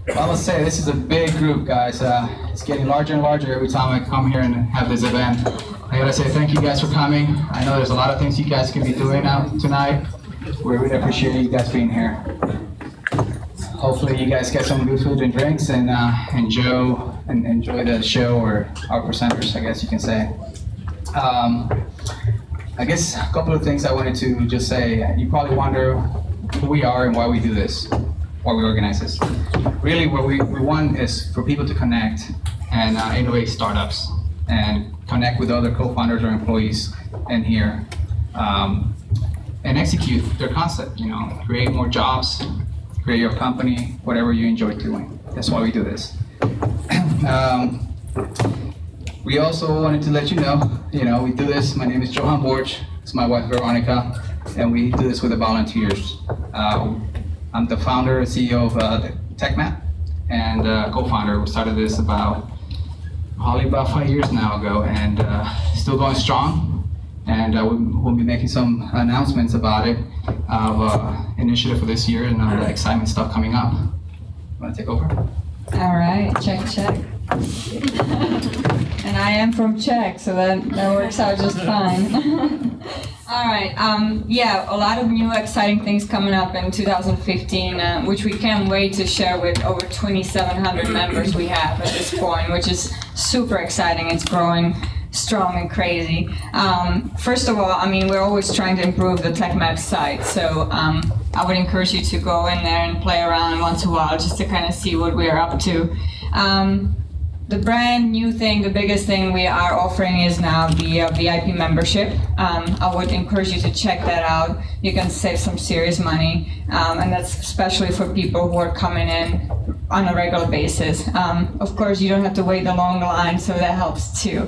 Well, let's say this is a big group, guys. It's getting larger and larger every time I come here and have this event. I gotta say thank you guys for coming. I know there's a lot of things you guys can be doing out tonight. We really appreciate you guys being here. Hopefully you guys get some good food and drinks and enjoy the show, or our presenters, I guess you can say. I guess a couple of things I wanted to just say. You probably wonder who we are and why we do this, why we organize this. Really what we want is for people to connect and innovate startups and connect with other co-founders or employees in here and execute their concept, you know, create more jobs, create your company, whatever you enjoy doing. That's why we do this. We also wanted to let you know, we do this. My name is Johan Borch. It's my wife Veronica, and we do this with the volunteers. I'm the founder and CEO of the TechMap, and co-founder. We started this probably about 5 years now ago, and still going strong. And we'll be making some announcements about it, of initiative for this year and the exciting stuff coming up. Want to take over? All right, check. And I am from Czech, so that works out just fine. All right, yeah, a lot of new exciting things coming up in 2015, which we can't wait to share with over 2,700 members we have at this point, which is super exciting. It's growing strong and crazy. First of all, I mean, we're always trying to improve the TechMap site, so I would encourage you to go in there and play around once in a while just to kind of see what we're up to. The brand new thing, the biggest thing we are offering is now the VIP membership. I would encourage you to check that out. You can save some serious money, and that's especially for people who are coming in on a regular basis. Of course, you don't have to wait a long line, so that helps too.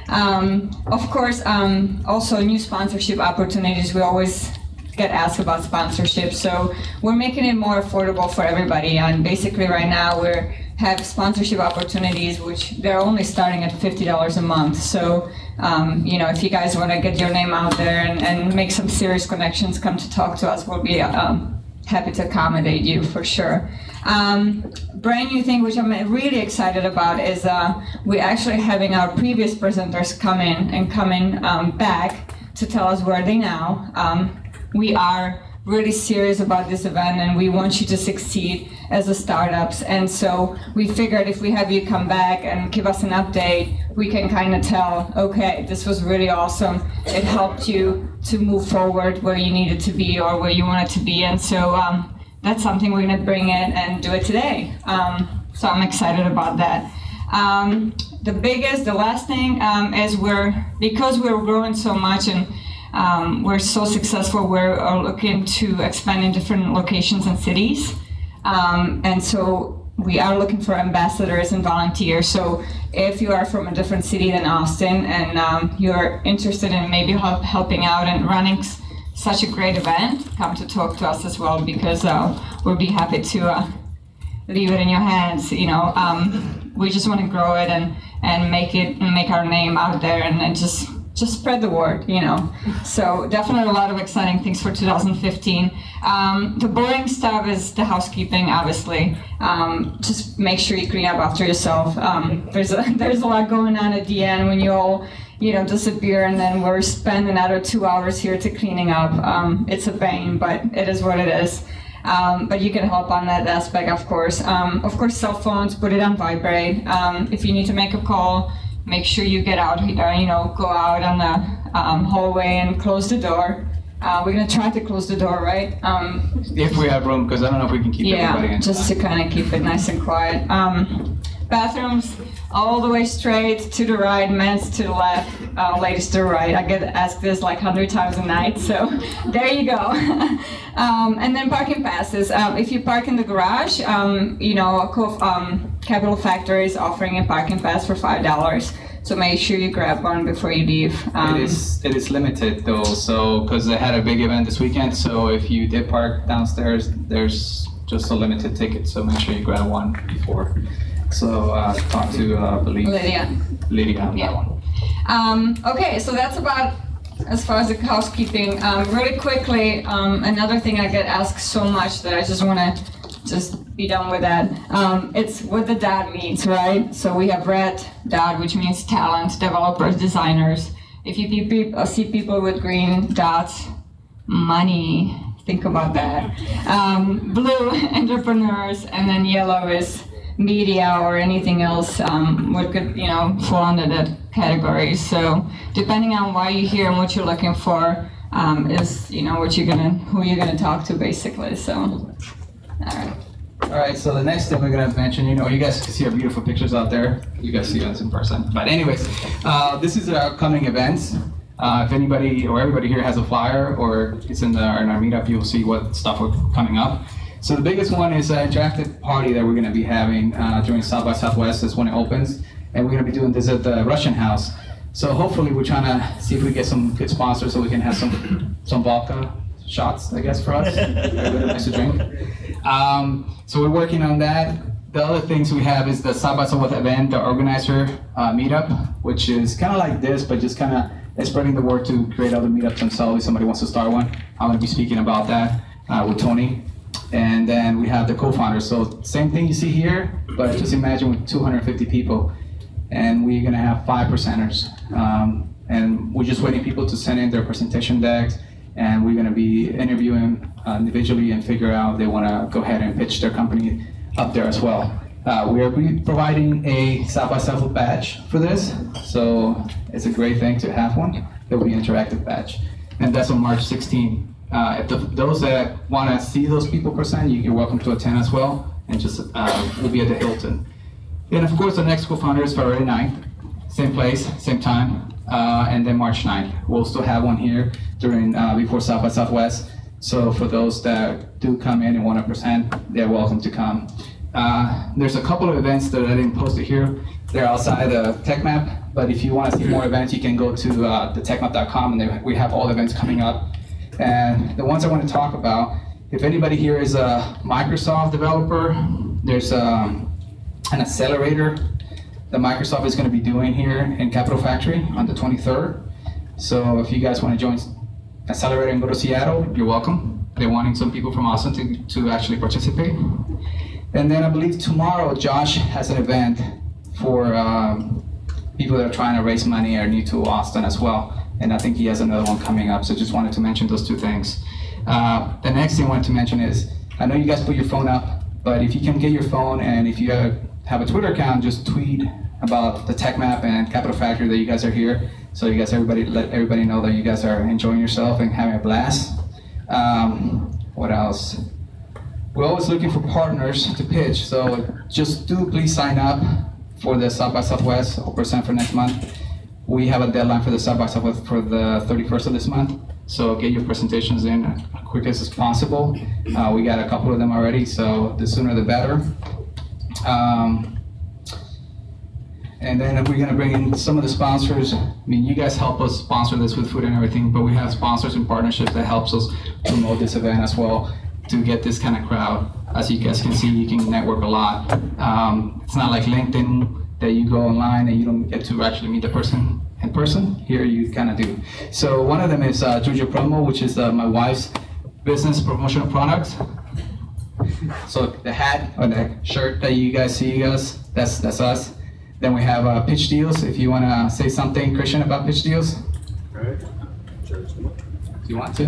Of course, also new sponsorship opportunities. We always get asked about sponsorship, so we're making it more affordable for everybody. And basically, right now we have sponsorship opportunities, which they're only starting at $50 a month. So, you know, if you guys want to get your name out there and make some serious connections, come to talk to us. We'll be happy to accommodate you for sure. Brand new thing which I'm really excited about is we're actually having our previous presenters come in back to tell us where they now. We are really serious about this event, and we want you to succeed as a startups. And so we figured if we have you come back and give us an update, we can kind of tell, okay, this was really awesome. It helped you to move forward where you needed to be or where you wanted to be. And so that's something we're going to bring in and do it today. So I'm excited about that. The last thing is because we're growing so much and we're so successful, we're looking to expand in different locations and cities. And so we are looking for ambassadors and volunteers. So if you are from a different city than Austin and you're interested in maybe helping out and running such a great event, come to talk to us as well, because we'll be happy to leave it in your hands. You know, we just want to grow it and make our name out there and just spread the word, you know. So definitely a lot of exciting things for 2015. The boring stuff is the housekeeping, obviously. Just make sure you clean up after yourself. There's a lot going on at the end when you all, you know, disappear, and then we're spending another 2 hours here to cleaning up. It's a pain, but it is what it is. But you can help on that aspect, of course. Of course, cell phones, put it on vibrate. If you need to make a call, make sure you get out here, you know, go out on the hallway and close the door. We're going to try to close the door, right? If we have room, because I don't know if we can keep everybody in. Just to kind of keep it nice and quiet. Bathrooms all the way straight to the right, men's to the left, ladies to the right. I get asked this like 100 times a night, so there you go. And then parking passes. If you park in the garage, you know, Capital Factory is offering a parking pass for $5. So make sure you grab one before you leave. It is limited though, so because they had a big event this weekend. So if you did park downstairs, there's just a limited ticket. So make sure you grab one before. So talk to I believe Lydia on that one. Okay, so that's about as far as the housekeeping. Really quickly, another thing I get asked so much that I just want to be done with that. It's what the dot means, right? So we have red dot, which means talent, developers, designers. If you see people with green dots, money, think about that. Blue, entrepreneurs, and then yellow is media or anything else what could fall under that category. So depending on why you're here and what you're looking for is who you're gonna talk to basically. So all right. All right, so the next thing we're gonna mention, you guys can see our beautiful pictures out there. You guys see us in person. But anyways, this is our upcoming events. If anybody or everybody here has a flyer or it's in our meetup, you'll see what stuff are coming up. So the biggest one is an interactive party that we're gonna be having during South by Southwest. That's when it opens. And we're gonna be doing this at the Russian House. So hopefully we're trying to see if we get some good sponsors so we can have some vodka shots, I guess, for us. Everybody likes to drink. So we're working on that. The other things we have is the South by Southwest event, the organizer meetup, which is kind of like this, but just kind of spreading the word to create other meetups themselves if somebody wants to start one. I'm going to be speaking about that with Tony. And then we have the co-founders. So same thing you see here, but just imagine with 250 people. And we're going to have 5 presenters. And we're just waiting people to send in their presentation decks. And we're going to be interviewing individually and figure out if they want to go ahead and pitch their company up there as well. We are providing a South by Southwest badge for this. So it's a great thing to have one. It will be an interactive badge. And that's on March 16th. If those that want to see those people present, you're welcome to attend as well. And just we'll be at the Hilton. And of course, the next co-founder is February 9th. Same place, same time. And then March 9th. We'll still have one here during before South by Southwest. So for those that do come in and want to present, they're welcome to come. There's a couple of events that I didn't post it here. They're outside the tech map. But if you want to see more events, you can go to the techmap.com, and we have all the events coming up. And the ones I want to talk about, if anybody here is a Microsoft developer, there's an accelerator that Microsoft is going to be doing here in Capital Factory on the 23rd. So if you guys want to join Accelerator and go to Seattle, you're welcome. They're wanting some people from Austin to actually participate. And then I believe tomorrow, Josh has an event for people that are trying to raise money or new to Austin as well. And I think he has another one coming up, so just wanted to mention those 2 things. The next thing I wanted to mention is, I know you guys put your phone up, but if you can get your phone and if you have a Twitter account, just tweet about the Tech Map and Capital Factory that you guys are here. So you guys, let everybody know that you guys are enjoying yourself and having a blast. What else? We're always looking for partners to pitch, so just please sign up for the South by Southwest or present for next month. We have a deadline for the South by Southwest for the 31st of this month, so get your presentations in as quick as possible. We got a couple of them already, so the sooner the better. And then we're going to bring in some of the sponsors. I mean, you guys help us sponsor this with food and everything, but we have sponsors and partnerships that helps us promote this event as well to get this kind of crowd. As you guys can see, you can network a lot. It's not like LinkedIn that you go online and you don't get to actually meet the person in person. Here you kind of do. So one of them is Juju Promo, which is my wife's business promotional product. So the hat or the shirt that you guys see, that's us. Then we have pitch deals. If you want to say something, Christian, about pitch deals. All right. Do you want to?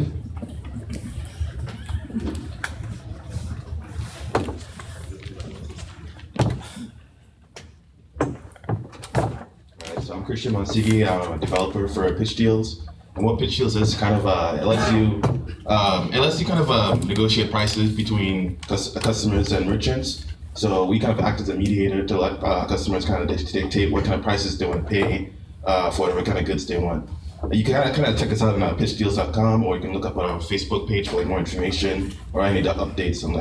So I'm Christian Monsigi. I'm a developer for Pitch Deals. And what Pitch Deals is kind of it lets you kind of negotiate prices between customers and merchants. So we kind of act as a mediator to let customers kind of dictate what kind of prices they want to pay for whatever kind of goods they want. You can kind of check us out on pitchdeals.com, or you can look up on our Facebook page for more information or any updates on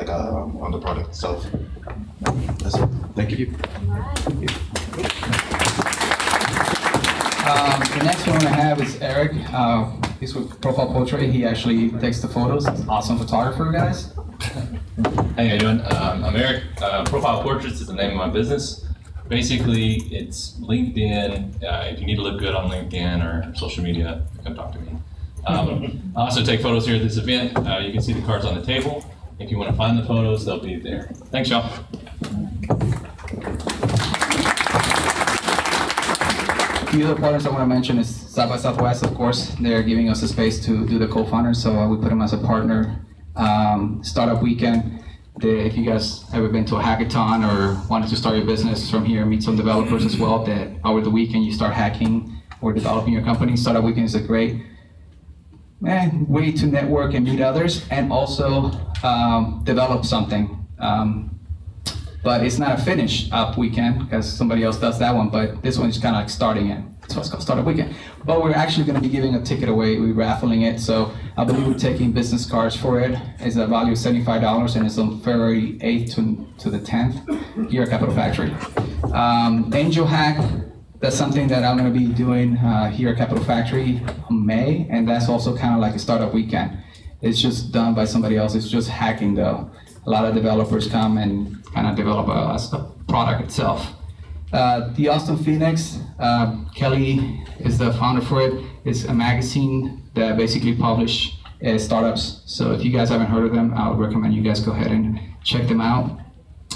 the product itself. That's it. Thank you. Thank you. The next one I have is Eric. He's with Profile Portrait. He actually takes the photos. He's an awesome photographer, guys. Hey, how you doing? I'm Eric. Profile Portraits is the name of my business. Basically, it's LinkedIn. If you need to look good on LinkedIn or social media, come talk to me. I also take photos here at this event. You can see the cards on the table. If you want to find the photos, they'll be there. Thanks, y'all. The other partners I want to mention is South by Southwest, of course. They're giving us a space to do the co-founders, so we put them as a partner. Startup Weekend. If you guys ever been to a hackathon or wanted to start your business from here, meet some developers as well, that over the weekend you start hacking or developing your company. Startup Weekend is a great way to network and meet others, and also develop something. But it's not a finish up weekend because somebody else does that one, but this one is kind of like starting it. That's why it's called Startup Weekend. But we're actually going to be giving a ticket away. We're raffling it, so I believe we're taking business cards for it. It's a value of $75, and it's on February 8th to the 10th here at Capital Factory. Angel Hack, that's something that I'm going to be doing here at Capital Factory in May, and that's also kind of like a Startup Weekend. It's just done by somebody else. It's just hacking though. A lot of developers come and kind of develop a product itself. The Austin Phoenix, Kelly is the founder for it. It's a magazine that basically publish startups. So if you guys haven't heard of them, I would recommend you guys go ahead and check them out.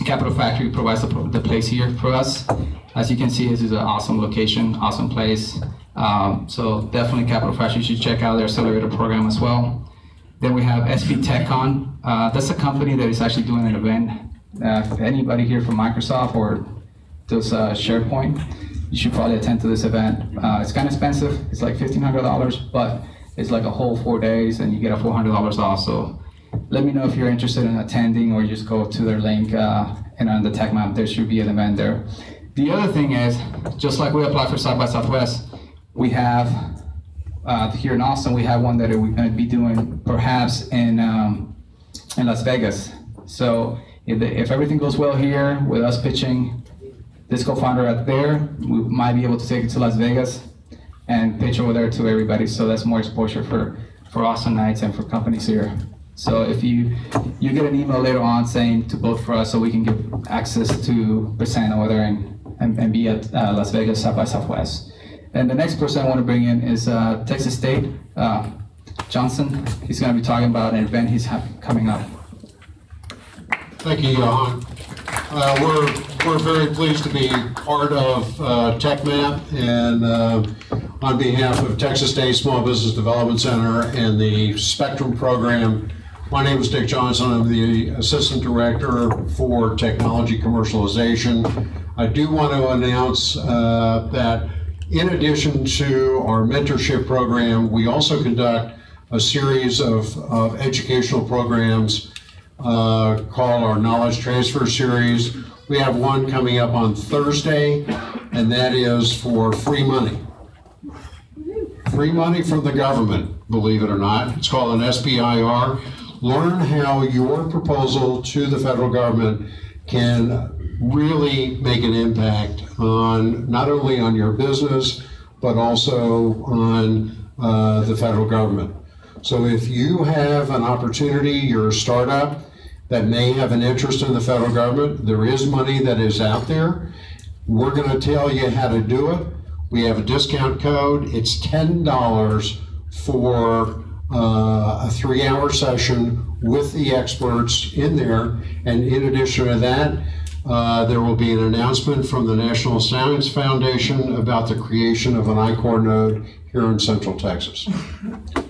Capital Factory provides the place here for us. As you can see, this is an awesome location, awesome place. So definitely Capital Factory, you should check out their accelerator program as well. Then we have SP TechCon. That's a company that is actually doing an event. If anybody here from Microsoft or does SharePoint, you should probably attend to this event. It's kind of expensive. It's like $1,500, but it's like a whole 4 days and you get a $400 off. So let me know if you're interested in attending, or just go to their link and on the tech map, there should be an event there. The other thing is, just like we apply for South by Southwest, we have here in Austin, we have one that we're going to be doing perhaps in Las Vegas. So if everything goes well here with us pitching this co-founder out there, we might be able to take it to Las Vegas and pitch over there to everybody. So that's more exposure for Austinites and for companies here. So if you get an email later on saying to vote for us, so we can give access to present over there and be at Las Vegas South by Southwest. And the next person I want to bring in is Texas State, Johnson. He's going to be talking about an event he's coming up. Thank you, Johan. We're very pleased to be part of TechMap, and on behalf of Texas State Small Business Development Center and the Spectrum program, my name is Dick Johnson. I'm the Assistant Director for Technology Commercialization. I do want to announce that in addition to our mentorship program, we also conduct a series of educational programs called our Knowledge Transfer Series. We have one coming up on Thursday, and that is for free money. Free money from the government, believe it or not. It's called an SBIR. Learn how your proposal to the federal government can really make an impact on not only on your business, but also on the federal government. So if you have an opportunity, you're a startup that may have an interest in the federal government, there is money that is out there. We're going to tell you how to do it. We have a discount code. It's $10 for a 3-hour session with the experts in there. And in addition to that, there will be an announcement from the National Science Foundation about the creation of an I-Core node here in Central Texas.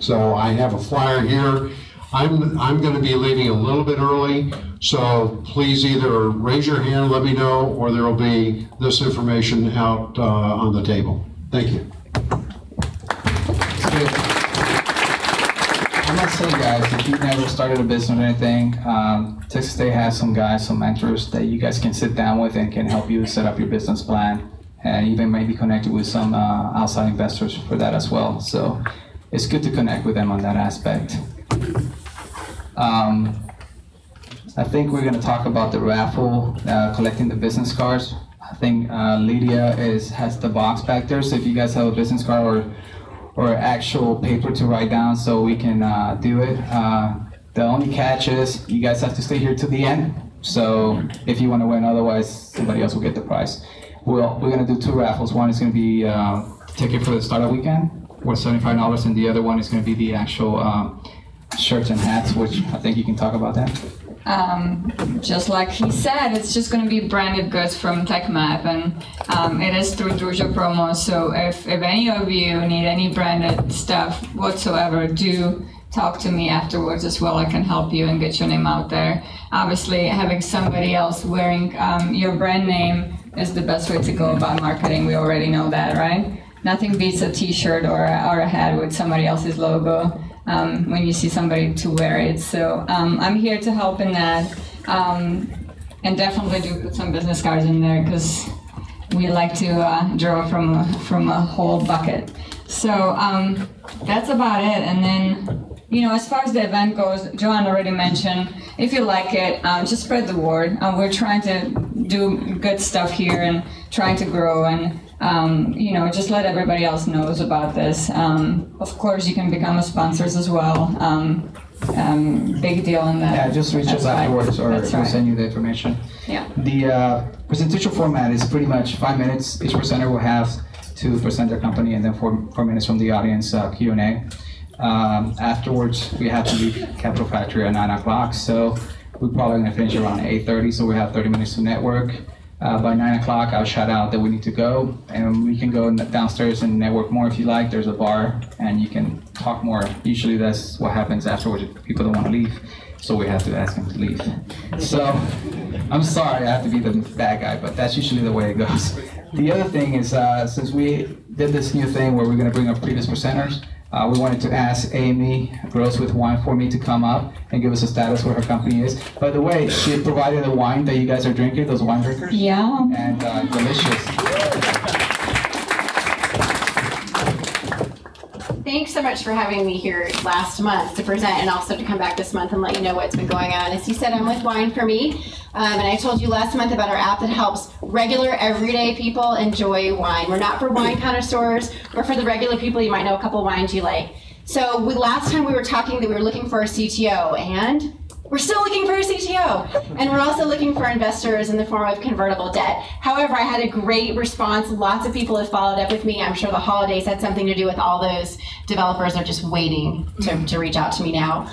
So I have a flyer here. I'm going to be leaving a little bit early, so please either raise your hand, let me know, or there will be this information out on the table. Thank you. I must say, guys, if you've never started a business or anything, Texas State has some guys, some mentors that you guys can sit down with and can help you set up your business plan, and even maybe connect you with some outside investors for that as well. So it's good to connect with them on that aspect. I think we're going to talk about the raffle, collecting the business cards. I think Lydia has the box back there, so if you guys have a business card or actual paper to write down, so we can do it. The only catch is you guys have to stay here to the end. So if you want to win, otherwise somebody else will get the prize. We're going to do 2 raffles. One is going to be a ticket for the startup weekend, worth $75, and the other one is going to be the actual shirts and hats, which I think you can talk about that. just like he said, it's just going to be branded goods from TechMap, and it is through Druja Promo. So if any of you need any branded stuff whatsoever, do talk to me afterwards as well. I can help you and get your name out there. Obviously, having somebody else wearing your brand name is the best way to go about marketing. We already know that, right? Nothing beats a t-shirt or a hat with somebody else's logo when you see somebody to wear it. So I'm here to help in that. And definitely do put some business cards in there because we like to draw from a whole bucket. So that's about it. And then, as far as the event goes, Joanne already mentioned, if you like it, just spread the word. We're trying to do good stuff here and trying to grow, and just let everybody else knows about this. Of course, you can become a sponsors as well. Big deal in that. Yeah, just reach us afterwards, or That's we'll right. send you the information. Yeah. The presentation format is pretty much 5 minutes. Each presenter will have to present their company, and then 4 minutes from the audience Q&A. Afterwards, we have to leave Capital Factory at 9 o'clock, so we're probably going to finish around 8:30, so we have 30 minutes to network. By 9 o'clock, I'll shout out that we need to go, and we can go downstairs and network more if you like. There's a bar, and you can talk more. Usually that's what happens afterwards if people don't want to leave, so we have to ask them to leave. So, I'm sorry I have to be the bad guy, but that's usually the way it goes. The other thing is, since we did this new thing where we're going to bring our previous presenters, we wanted to ask Amy, Gross with Wine for Me, to come up and give us a status where her company is. By the way, she provided the wine that you guys are drinking, those wine drinkers. Yeah. And delicious. Thanks so much for having me here last month to present, and also to come back this month and let you know what's been going on. As you said, I'm with Wine for Me, and I told you last month about our app that helps regular, everyday people enjoy wine. We're not for wine connoisseurs, we're for the regular people. You might know a couple of wines you like. So last time we were talking that we were looking for a CTO, and we're still looking for a CTO, and we're also looking for investors in the form of convertible debt. However, I had a great response. Lots of people have followed up with me. I'm sure the holidays had something to do with all those developers are just waiting to reach out to me now.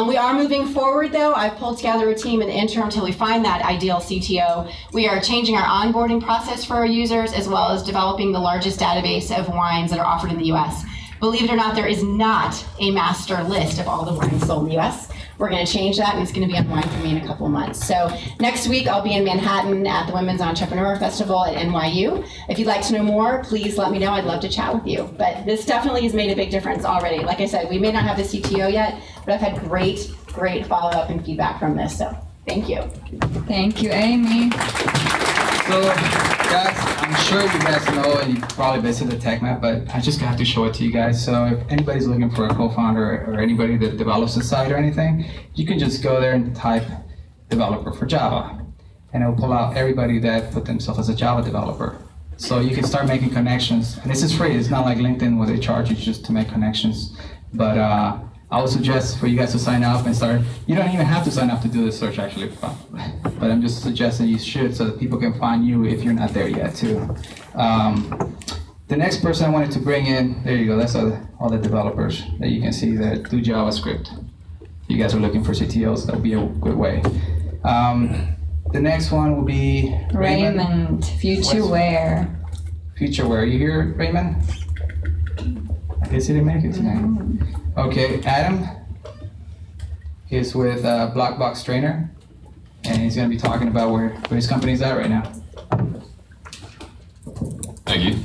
We are moving forward, though. I've pulled together a team in the interim until we find that ideal CTO. We are changing our onboarding process for our users, as well as developing the largest database of wines that are offered in the US. Believe it or not, there is not a master list of all the wines sold in the US. We're going to change that, and it's going to be on Wine for Me in a couple of months. So next week, I'll be in Manhattan at the Women's Entrepreneur Festival at NYU. If you'd like to know more, please let me know. I'd love to chat with you. But this definitely has made a big difference already. Like I said, we may not have the CTO yet, but I've had great follow-up and feedback from this. So thank you. Thank you, Amy. So, guys, I'm sure you guys know, and you probably visited TechMap, but I just have to show it to you guys. So if anybody's looking for a co-founder or anybody that develops a site or anything, you can just go there and type developer for Java, and it'll pull out everybody that put themselves as a Java developer. So you can start making connections, and this is free. It's not like LinkedIn where they charge you just to make connections. But I would suggest for you guys to sign up and start. You don't even have to sign up to do this search, actually, but I'm just suggesting you should, so that people can find you if you're not there yet too. The next person I wanted to bring in, there you go, that's all the developers that you can see that do JavaScript. If you guys are looking for CTOs, that would be a good way. The next one will be Raymond, Futureware. Futureware, you here, Raymond? I guess he didn't make it tonight. Okay, Adam is with Black Box Trainer, and he's going to be talking about where his company's at right now. Thank you.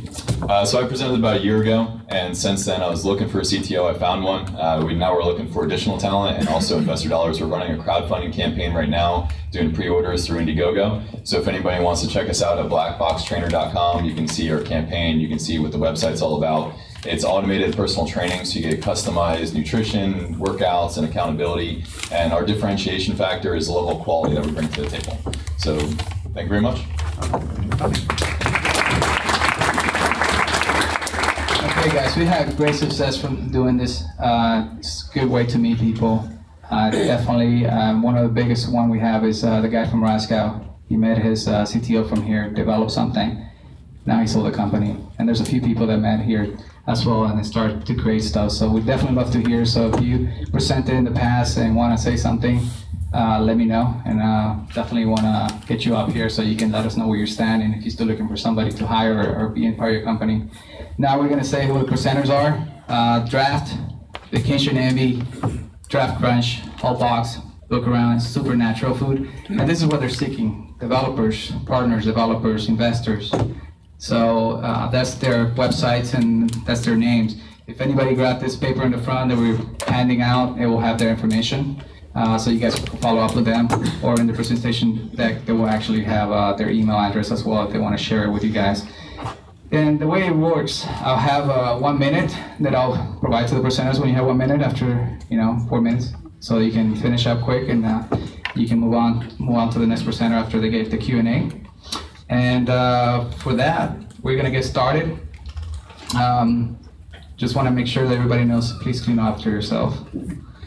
So I presented about a year ago, and since then I was looking for a CTO. I found one. Now we're looking for additional talent and also investor dollars. We're running a crowdfunding campaign right now, doing pre-orders through Indiegogo. So if anybody wants to check us out at blackboxtrainer.com, you can see our campaign, you can see what the website's all about. It's automated personal training, so you get customized nutrition, workouts, and accountability. And our differentiation factor is the level of quality that we bring to the table. So thank you very much. Okay, guys, we had great success from doing this. It's a good way to meet people. Definitely, one of the biggest one we have is the guy from Raskow. He met his CTO from here, developed something. Now he sold a company. And there's a few people that met here as well, and they started to create stuff. So we'd definitely love to hear. So if you presented in the past and want to say something, let me know, and definitely want to get you up here so you can let us know where you stand and if you're still looking for somebody to hire or be in part of your company. Now we're going to say who the presenters are. Draft, Vacation Envy, Draft Crunch, Hallbox, Look Around, Supernatural Food. And this is what they're seeking: developers, partners, developers, investors. So that's their websites and that's their names. If anybody grabbed this paper in the front that we're handing out, it will have their information. So you guys can follow up with them, or in the presentation deck, they will actually have their email address as well if they want to share it with you guys. And the way it works, I'll have 1 minute that I'll provide to the presenters when you have 1 minute after 4 minutes. So you can finish up quick and you can move on to the next presenter after they get the Q&A. And for that, we're gonna get started. Just want to make sure that everybody knows, please clean up after yourself.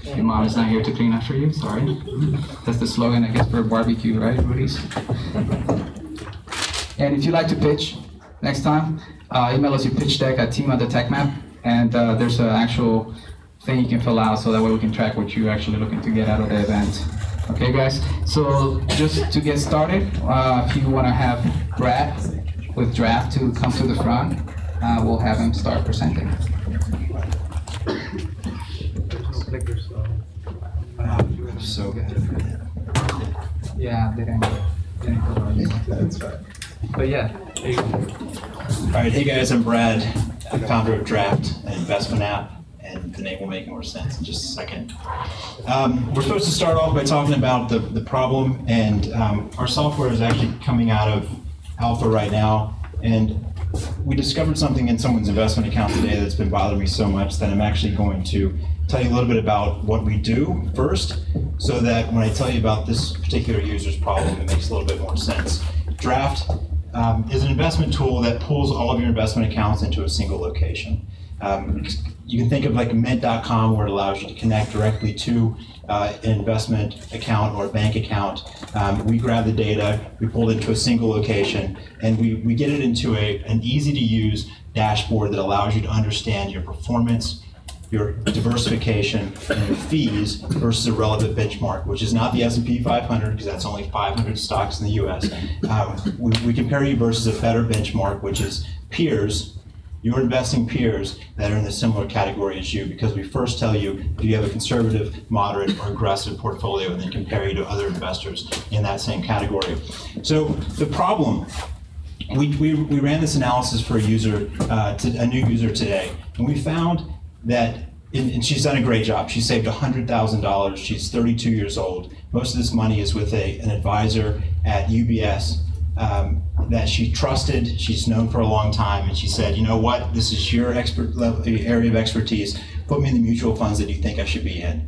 Your mom is not here to clean after you, sorry. That's the slogan, I guess, for barbecue, right, Rudy's? And if you'd like to pitch next time, email us your pitch deck at team@thetechmap, and there's an actual thing you can fill out so that way we can track what you're actually looking to get out of the event. Okay, guys? So just to get started, if you want to have Brad with Draft to come to the front, we'll have him start presenting. So good. Yeah, they didn't That's right. But yeah, there you go. All right, hey guys, I'm Brad, I'm founder of Draft, an investment app, and the name will make more sense in just a second. We're supposed to start off by talking about the problem, and our software is actually coming out of alpha right now, and we discovered something in someone's investment account today that's been bothering me so much that I'm actually going to tell you a little bit about what we do first, so that when I tell you about this particular user's problem, it makes a little bit more sense. Draft is an investment tool that pulls all of your investment accounts into a single location. You can think of like mint.com, where it allows you to connect directly to an investment account or a bank account. We grab the data, we pull it into a single location, and we get it into an easy to use dashboard that allows you to understand your performance, your diversification, and your fees versus a relevant benchmark, which is not the S&P 500, because that's only 500 stocks in the US. We compare you versus a better benchmark, which is peers, your investing peers that are in a similar category as you, because we first tell you if you have a conservative, moderate, or aggressive portfolio, and then compare you to other investors in that same category. So the problem, we ran this analysis for a new user today, and we found that, and she's done a great job. She saved $100,000. She's 32 years old. Most of this money is with an advisor at UBS that she trusted. She's known for a long time, and she said, you know what, this is your area of expertise. Put me in the mutual funds that you think I should be in.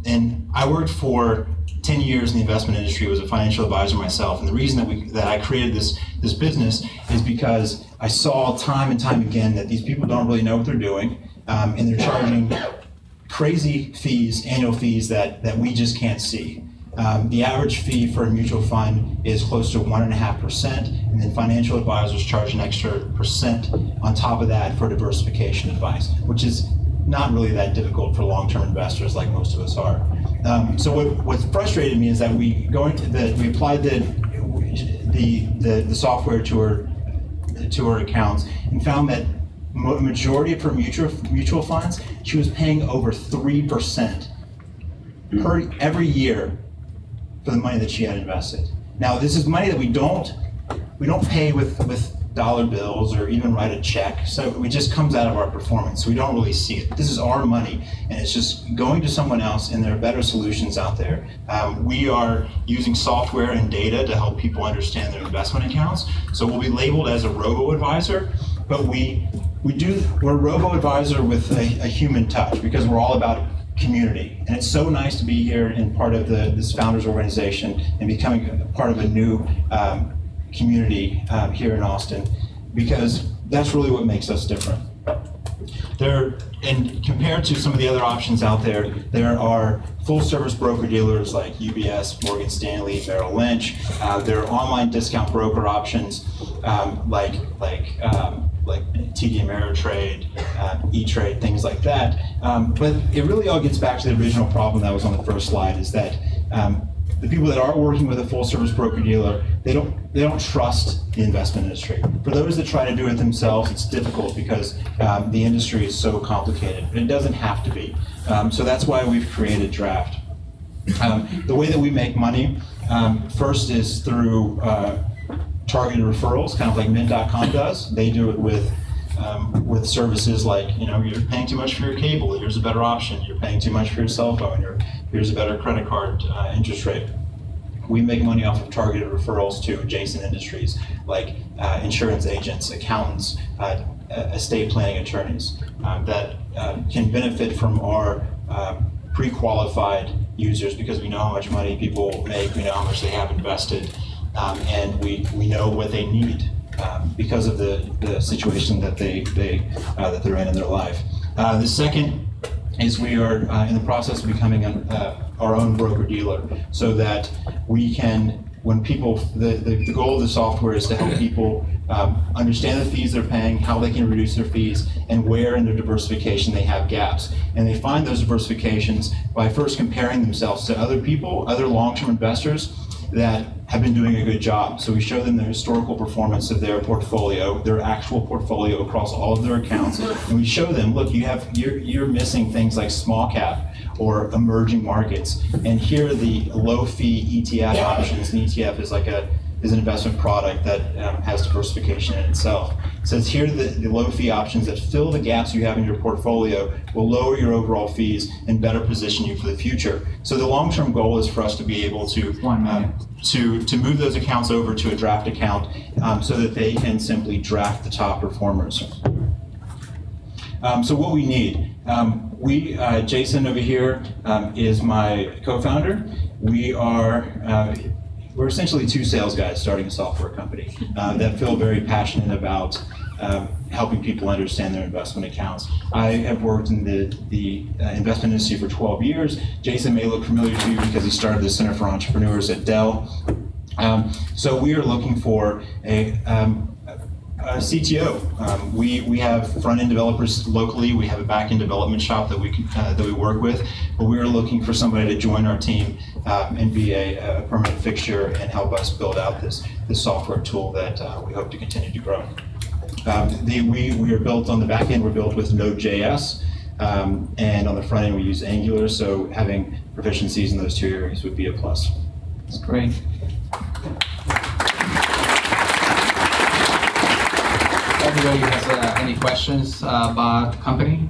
And I worked for 10 years in the investment industry, was a financial advisor myself, and the reason that I created this business is because I saw time and time again that these people don't really know what they're doing. And they're charging crazy fees, annual fees that we just can't see. The average fee for a mutual fund is close to 1.5%, and then financial advisors charge an extra percent on top of that for diversification advice, which is not really that difficult for long-term investors like most of us are. So what frustrated me is that we applied the software to her accounts and found that majority of her mutual funds, she was paying over 3% every year for the money that she had invested. Now, this is money that we don't pay with dollar bills or even write a check, so it just comes out of our performance, so we don't really see it. This is our money, and it's just going to someone else, and there are better solutions out there. We are using software and data to help people understand their investment accounts, so we'll be labeled as a robo-advisor, but we're a robo-advisor with a human touch, because we're all about community. And it's so nice to be here and part of this founders organization and becoming a part of a new community here in Austin, because that's really what makes us different. And compared to some of the other options out there, there are full-service broker-dealers like UBS, Morgan Stanley, Merrill Lynch. There are online discount broker options like TD Ameritrade, E-Trade, things like that. But it really all gets back to the original problem that was on the first slide, is that the people that are working with a full service broker dealer, they don't trust the investment industry. For those that try to do it themselves, it's difficult because the industry is so complicated, but it doesn't have to be. So that's why we've created Draft. The way that we make money, first is through targeted referrals, kind of like Mint.com does. They do it with services like, you're paying too much for your cable, here's a better option. You're paying too much for your cell phone, here's a better credit card interest rate. We make money off of targeted referrals to adjacent industries like insurance agents, accountants, estate planning attorneys that can benefit from our pre-qualified users because we know how much money people make, we know how much they have invested, and we know what they need because of the situation that that they're in their life. The second is we are in the process of becoming our own broker-dealer so that we can, when people, the goal of the software is to help people understand the fees they're paying, how they can reduce their fees, and where in their diversification they have gaps. And they find those diversifications by first comparing themselves to other people, other long-term investors that have been doing a good job. So we show them the historical performance of their portfolio, their actual portfolio across all of their accounts, and we show them, look, you're missing things like small cap or emerging markets, and here are the low fee ETF options. An ETF is an investment product that has diversification in itself. It says here are the low fee options that fill the gaps you have in your portfolio, will lower your overall fees and better position you for the future. So the long-term goal is for us to be able to move those accounts over to a Draft account so that they can simply draft the top performers. So what we need, Jason over here is my co-founder. We're essentially two sales guys starting a software company that feel very passionate about helping people understand their investment accounts. I have worked in the investment industry for 12 years. Jason may look familiar to you because he started the Center for Entrepreneurs at Dell. So we are looking for a CTO. We have front-end developers locally. We have a back-end development shop that we work with. But we are looking for somebody to join our team and be a permanent fixture and help us build out this software tool that we hope to continue to grow. We are built on the back end. We're built with Node.js, and on the front end we use Angular. So having proficiencies in those two areas would be a plus. That's great. Everybody has any questions about the company?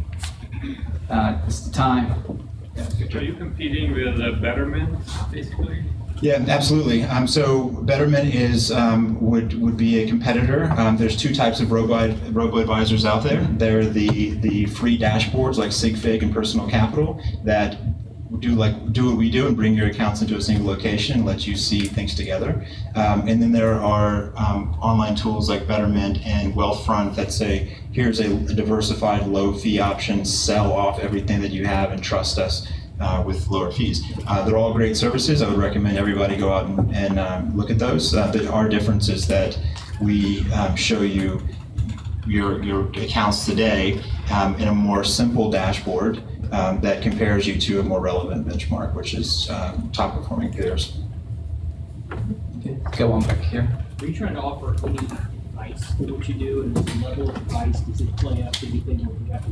It's the time. Are you competing with Betterment, basically? Yeah, absolutely. So Betterment is would be a competitor. There's two types of robo-advisors out there. They're the free dashboards like SigFig and Personal Capital that do what we do and bring your accounts into a single location and let you see things together. And then there are online tools like Betterment and Wealthfront that say, here's a diversified low fee option, sell off everything that you have and trust us with lower fees. They're all great services. I would recommend everybody go out and look at those. Our difference is that we show you your accounts today in a more simple dashboard that compares you to a more relevant benchmark, which is top performing peers. Okay, go on back here. Are you trying to offer any advice for what you do, and the level of advice, does it play up to anything where you have to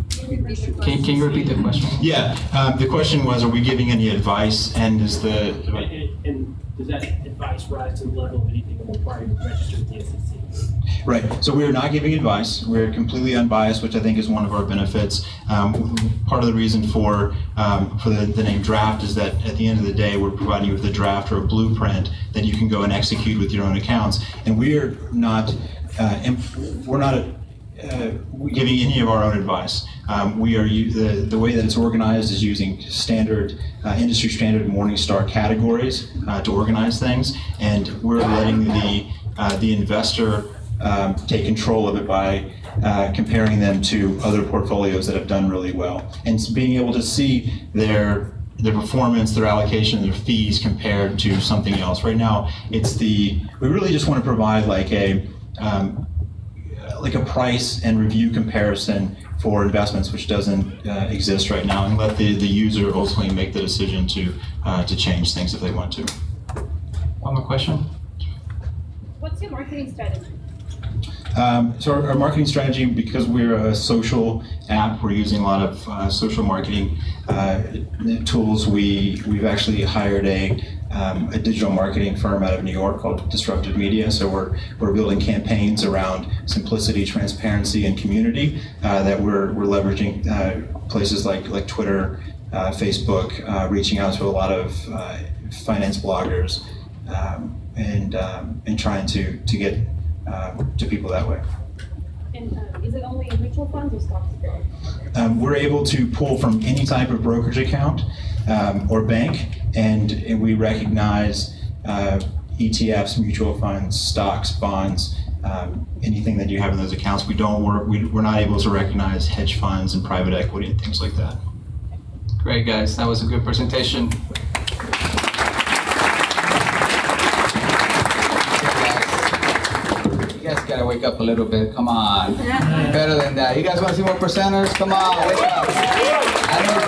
Can you repeat the question? Yeah, the question was, are we giving any advice, and is and does that advice rise to the level of anything that will require you to register with the SEC? Right, so we are not giving advice. We're completely unbiased, which I think is one of our benefits. Part of the reason for the name Draft is that at the end of the day, we're providing you with a draft or a blueprint that you can go and execute with your own accounts. And we're not giving any of our own advice. The way that it's organized is using standard, industry standard Morningstar categories to organize things, and we're letting the investor take control of it by comparing them to other portfolios that have done really well, and being able to see their performance, their allocation, their fees compared to something else. Right now, we really just want to provide like a price and review comparison for investments, which doesn't exist right now, and let the user ultimately make the decision to change things if they want to. One more question. What's your marketing strategy? So our marketing strategy, because we're a social app, we're using a lot of social marketing tools. We've actually hired a digital marketing firm out of New York called Disruptive Media. So we're building campaigns around simplicity, transparency, and community that we're leveraging places like Twitter, Facebook, reaching out to a lot of finance bloggers, and trying to get to people that way. And is it only mutual funds or stocks? We're able to pull from any type of brokerage account or bank, and we recognize ETFs, mutual funds, stocks, bonds, anything that you have in those accounts. We're not able to recognize hedge funds and private equity and things like that. Great, guys. That was a good presentation. You guys gotta wake up a little bit. Come on. Better than that. You guys want to see more presenters? Come on, wake up. I know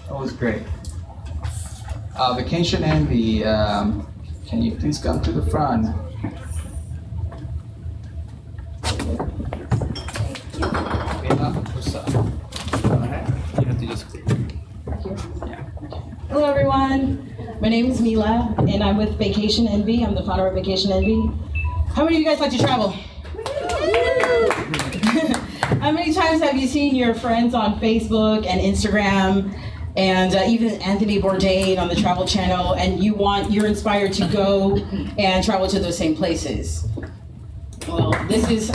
that was great. Vacation Envy. Can you please come to the front? What's up? You have to just. Hello everyone, my name is Mila and I'm with Vacation Envy. I'm the founder of Vacation Envy. How many of you guys like to travel? How many times have you seen your friends on Facebook and Instagram and even Anthony Bourdain on the Travel Channel, and you're inspired to go and travel to those same places? Well, this is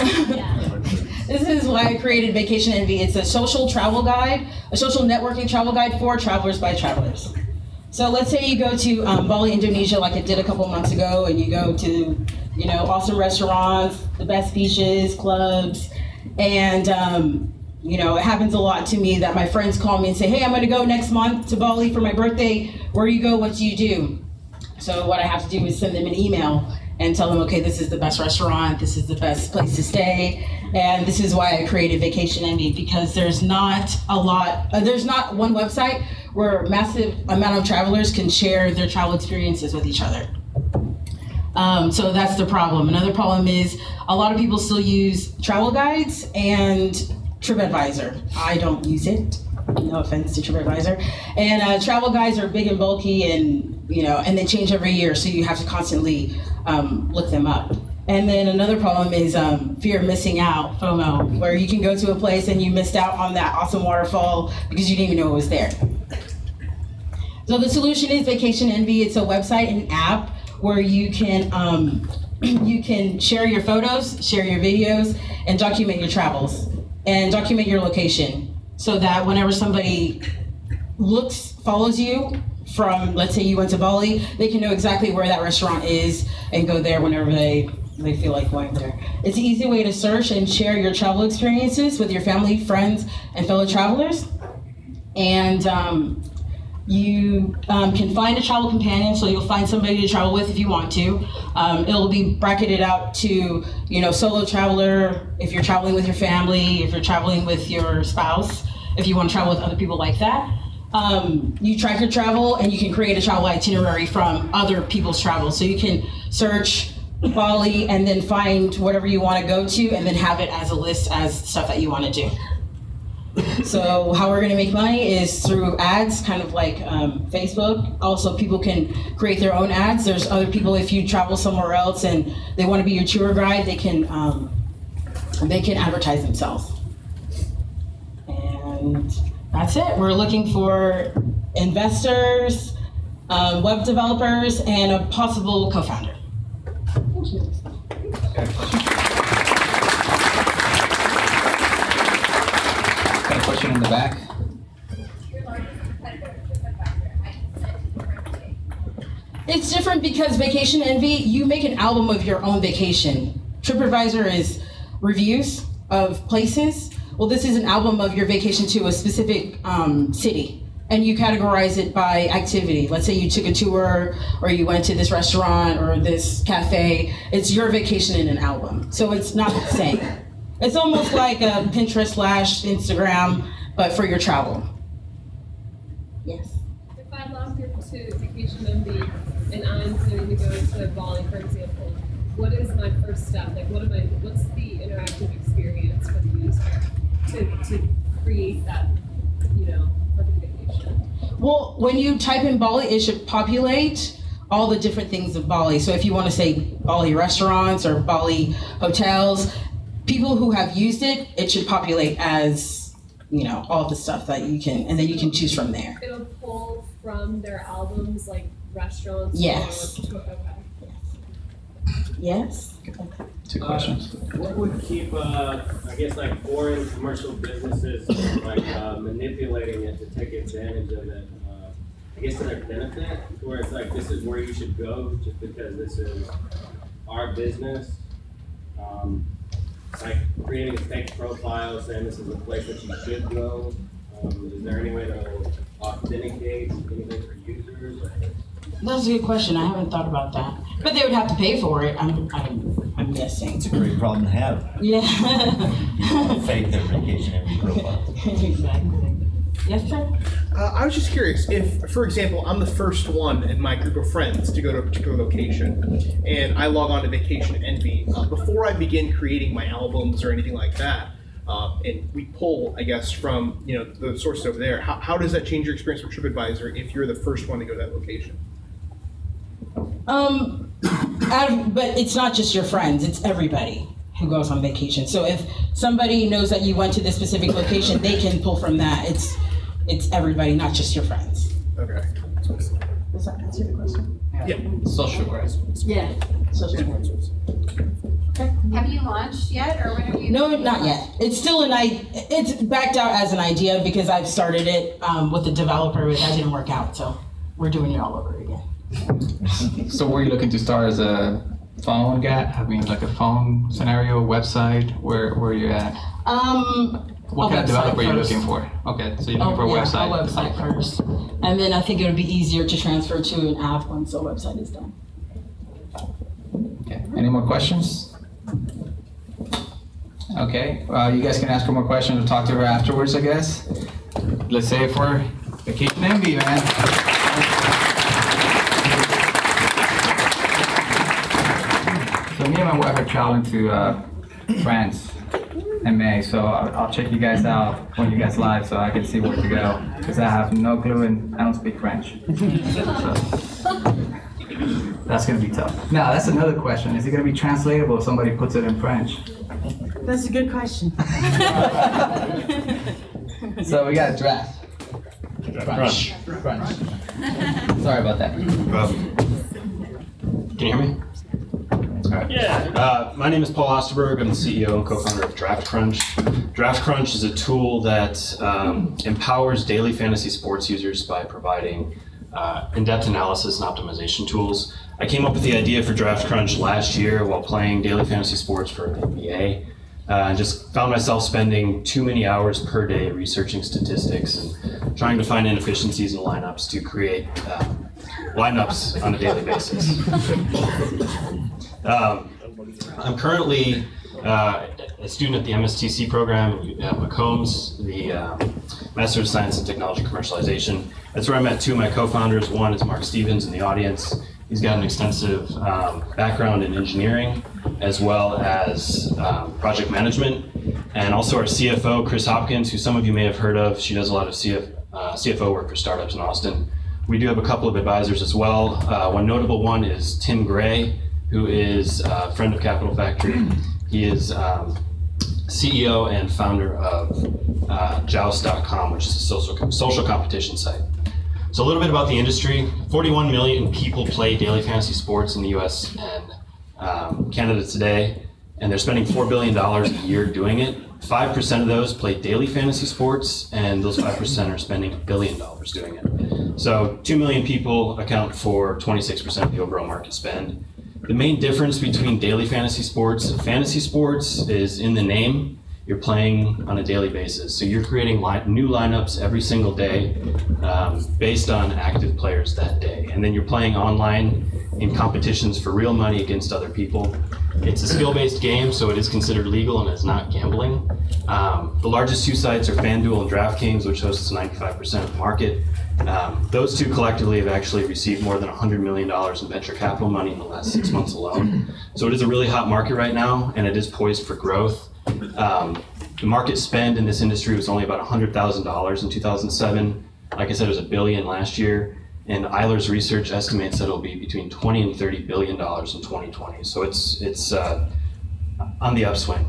this is why I created Vacation Envy. It's a social travel guide, a social networking travel guide for travelers by travelers. So let's say you go to Bali, Indonesia, like I did a couple months ago, and you go to, awesome restaurants, the best beaches, clubs, and it happens a lot to me that my friends call me and say, hey, I'm gonna go next month to Bali for my birthday. Where do you go? What do you do? So what I have to do is send them an email and tell them, okay, this is the best restaurant, this is the best place to stay, and this is why I created Vacation Envy, because there's not one website where a massive amount of travelers can share their travel experiences with each other. So that's the problem. Another problem is a lot of people still use travel guides and TripAdvisor. I don't use it. No offense to TripAdvisor. And travel guides are big and bulky, and and they change every year, so you have to constantly look them up. And then another problem is fear of missing out, FOMO, where you can go to a place and you missed out on that awesome waterfall because you didn't even know it was there. So the solution is Vacation Envy. It's a website and app where you can share your photos, share your videos, and document your travels, and document your location, so that whenever somebody follows you from, let's say you went to Bali, they can know exactly where that restaurant is and go there whenever they feel like going there. It's an easy way to search and share your travel experiences with your family, friends, and fellow travelers. And you can find a travel companion, so you'll find somebody to travel with if you want to. It'll be bracketed out to, solo traveler, if you're traveling with your family, if you're traveling with your spouse, if you want to travel with other people like that. You track your travel, and you can create a travel itinerary from other people's travel. So you can search Bali and then find whatever you want to go to, and then have it as a list as stuff that you want to do. So how we're going to make money is through ads, kind of like Facebook. Also, people can create their own ads. There's other people, if you travel somewhere else and they want to be your tour guide, they can advertise themselves. And that's it. We're looking for investors, web developers, and a possible co-founder. Thank you. Got a question in the back. It's different because Vacation Envy, you make an album of your own vacation. TripAdvisor is reviews of places. Well, this is an album of your vacation to a specific city, and you categorize it by activity. Let's say you took a tour, or you went to this restaurant or this cafe. It's your vacation in an album, so it's not the same. It's almost like a Pinterest / Instagram, but for your travel. Yes? If I lost your member and I'm planning to go to Bali, for example, what is my first step? Like, what's the interactive experience for the user to create that, perfect vacation? Well, when you type in Bali, it should populate all the different things of Bali. So if you want to say Bali restaurants or Bali hotels, people who have used it, it should populate as, all the stuff that you can, and then you can choose from there. It'll pull from their albums, like restaurants? Yes. Okay. Yes. Two questions. What would keep, like foreign commercial businesses from manipulating it to take advantage of it? To their benefit, where it's like, this is where you should go just because this is our business. Like creating a fake profile saying this is a place that you should go. Is there any way to authenticate anything for users? That's a good question. I haven't thought about that. But they would have to pay for it, I'm guessing. It's a great problem to have. Yeah. Fake their vacation every profile. Exactly. Yes, sir? I was just curious if, for example, I'm the first one in my group of friends to go to a particular location, and I log on to Vacation Envy. Before I begin creating my albums or anything like that, and we pull, I guess, from the sources over there, how does that change your experience with TripAdvisor if you're the first one to go to that location? But it's not just your friends; it's everybody who goes on vacation. So if somebody knows that you went to this specific location, they can pull from that. It's everybody, not just your friends. Okay. Does that answer the question? Yeah. Social rights. Yeah. Social rights. Okay. Have you launched yet, or when are you? No, not yet. It's still it's backed out as an idea because I've started it with a developer, but that didn't work out. So we're doing it all over again. So were you looking to start as a phone guy? I mean, like a phone scenario, website? Where you're at? What kind of developer are you looking for? Okay, so you're looking for a website. A website first. And then I think it would be easier to transfer to an app once the website is done. Okay, any more questions? Okay, you guys can ask her more questions or talk to her afterwards, I guess. Let's say it for Vacation Envy, man. So me and my wife are traveling to France in May, so I'll check you guys out when you guys live so I can see where to go, because I have no clue and I don't speak French. So that's going to be tough. Now, that's another question. Is it going to be translatable if somebody puts it in French? That's a good question. So we got a draft. Crunch. Sorry about that. Can you hear me? All right. Yeah. My name is Paul Osterberg. I'm the CEO and co-founder of DraftCrunch. DraftCrunch is a tool that empowers daily fantasy sports users by providing in-depth analysis and optimization tools. I came up with the idea for DraftCrunch last year while playing daily fantasy sports for the NBA. And just found myself spending too many hours per day researching statistics and trying to find inefficiencies in lineups to create lineups on a daily basis. I'm currently a student at the MSTC program at Macombs, the Master of Science in Technology Commercialization. That's where I met two of my co-founders. One is Mark Stevens in the audience. He's got an extensive background in engineering as well as project management. And also our CFO, Chris Hopkins, who some of you may have heard of. She does a lot of CFO work for startups in Austin. We do have a couple of advisors as well. One notable one is Tim Gray, who is a friend of Capital Factory. He is CEO and founder of Joust.com, which is a social competition site. So a little bit about the industry. 41 million people play daily fantasy sports in the US and Canada today, and they're spending $4 billion a year doing it. 5% of those play daily fantasy sports, and those 5% are spending $1 billion doing it. So 2 million people account for 26% of the overall market spend. The main difference between daily fantasy sports and fantasy sports is in the name. You're playing on a daily basis. So you're creating new lineups every single day based on active players that day. And then you're playing online in competitions for real money against other people. It's a skill-based game, so it is considered legal and it's not gambling. The largest two sites are FanDuel and DraftKings, which hosts 95% of the market. Those two collectively have actually received more than $100 million in venture capital money in the last 6 months alone. So it is a really hot market right now, and it is poised for growth. The market spend in this industry was only about $100,000 in 2007. Like I said, it was $1 billion last year. And Eilers Research estimates that it'll be between $20 and $30 billion in 2020. So it's on the upswing.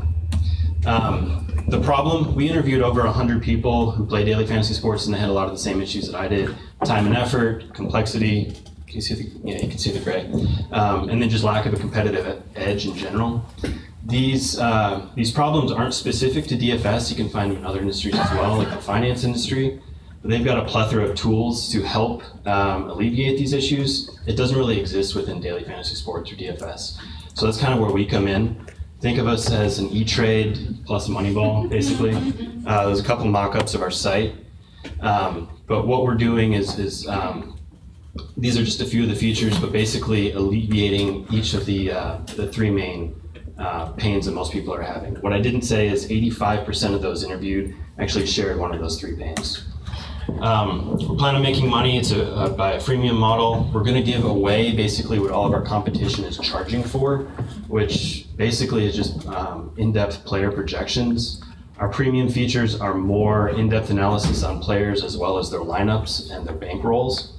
The problem, we interviewed over 100 people who play daily fantasy sports, and they had a lot of the same issues that I did. Time and effort, complexity, you can see the gray, and then just lack of a competitive edge in general. These problems aren't specific to DFS. You can find them in other industries as well, like the finance industry. But they've got a plethora of tools to help alleviate these issues. It doesn't really exist within daily fantasy sports or DFS. So that's kind of where we come in. Think of us as an E-Trade plus a Moneyball, basically. There's a couple mock-ups of our site. But what we're doing is these are just a few of the features, but basically alleviating each of the three main pains that most people are having. What I didn't say is 85% of those interviewed actually shared one of those three pains. We're planning on making money. It's by a freemium model. We're going to give away basically what all of our competition is charging for, which basically is just in-depth player projections. Our premium features are more in-depth analysis on players as well as their lineups and their bankrolls.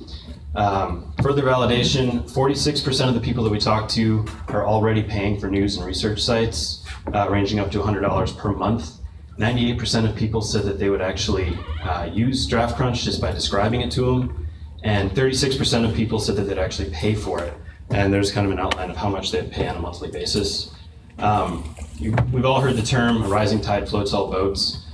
Further validation, 46% of the people that we talk to are already paying for news and research sites, ranging up to $100 per month. 98% of people said that they would actually use Draft Crunch just by describing it to them, and 36% of people said that they'd actually pay for it. And there's kind of an outline of how much they'd pay on a monthly basis. We've all heard the term, a rising tide floats all boats.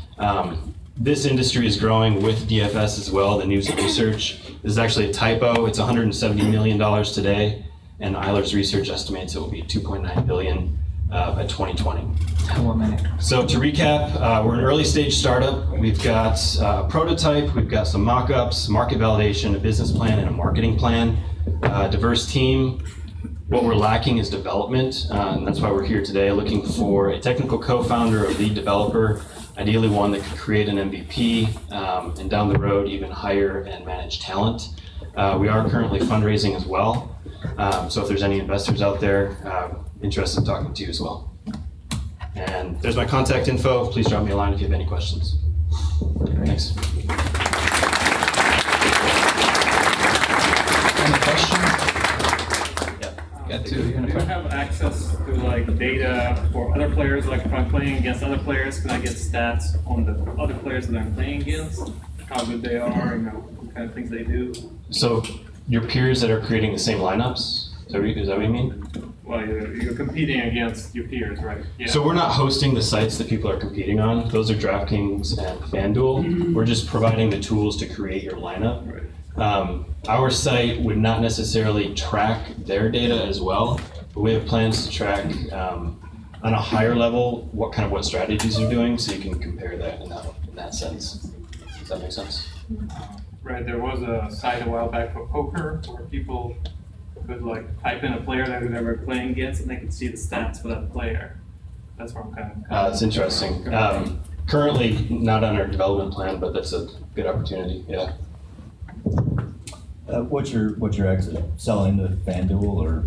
This industry is growing with DFS as well, the news and research. This is actually a typo. It's $170 million today, and Eilers Research estimates it will be $2.9 billion by 2020. 1 minute. So to recap, we're an early stage startup. We've got a prototype, we've got some mock-ups, market validation, a business plan, and a marketing plan. Diverse team. What we're lacking is development, and that's why we're here today, looking for a technical co-founder or lead developer, ideally one that could create an MVP, and down the road even hire and manage talent. We are currently fundraising as well, so if there's any investors out there interested in talking to you as well. And there's my contact info. Please drop me a line if you have any questions. Thanks. Any questions? Yeah. Got Do you have access to like data for other players? Like if I'm playing against other players, can I get stats on the other players that I'm playing against? How good they are, what kind of things they do? So your peers that are creating the same lineups? Is that what you mean? Well, you're competing against your peers, right? Yeah. So we're not hosting the sites that people are competing on. Those are DraftKings and FanDuel. We're just providing the tools to create your lineup. Right. Our site would not necessarily track their data as well, but we have plans to track on a higher level what strategies they're doing, so you can compare that in that sense. Does that make sense? Right. There was a site a while back for poker where people could like type in a player that they were playing against, and they could see the stats for that player. That's where I'm kind of. That's interesting. Currently not on our development plan, but that's a good opportunity. Yeah. What's your exit? Selling to FanDuel or?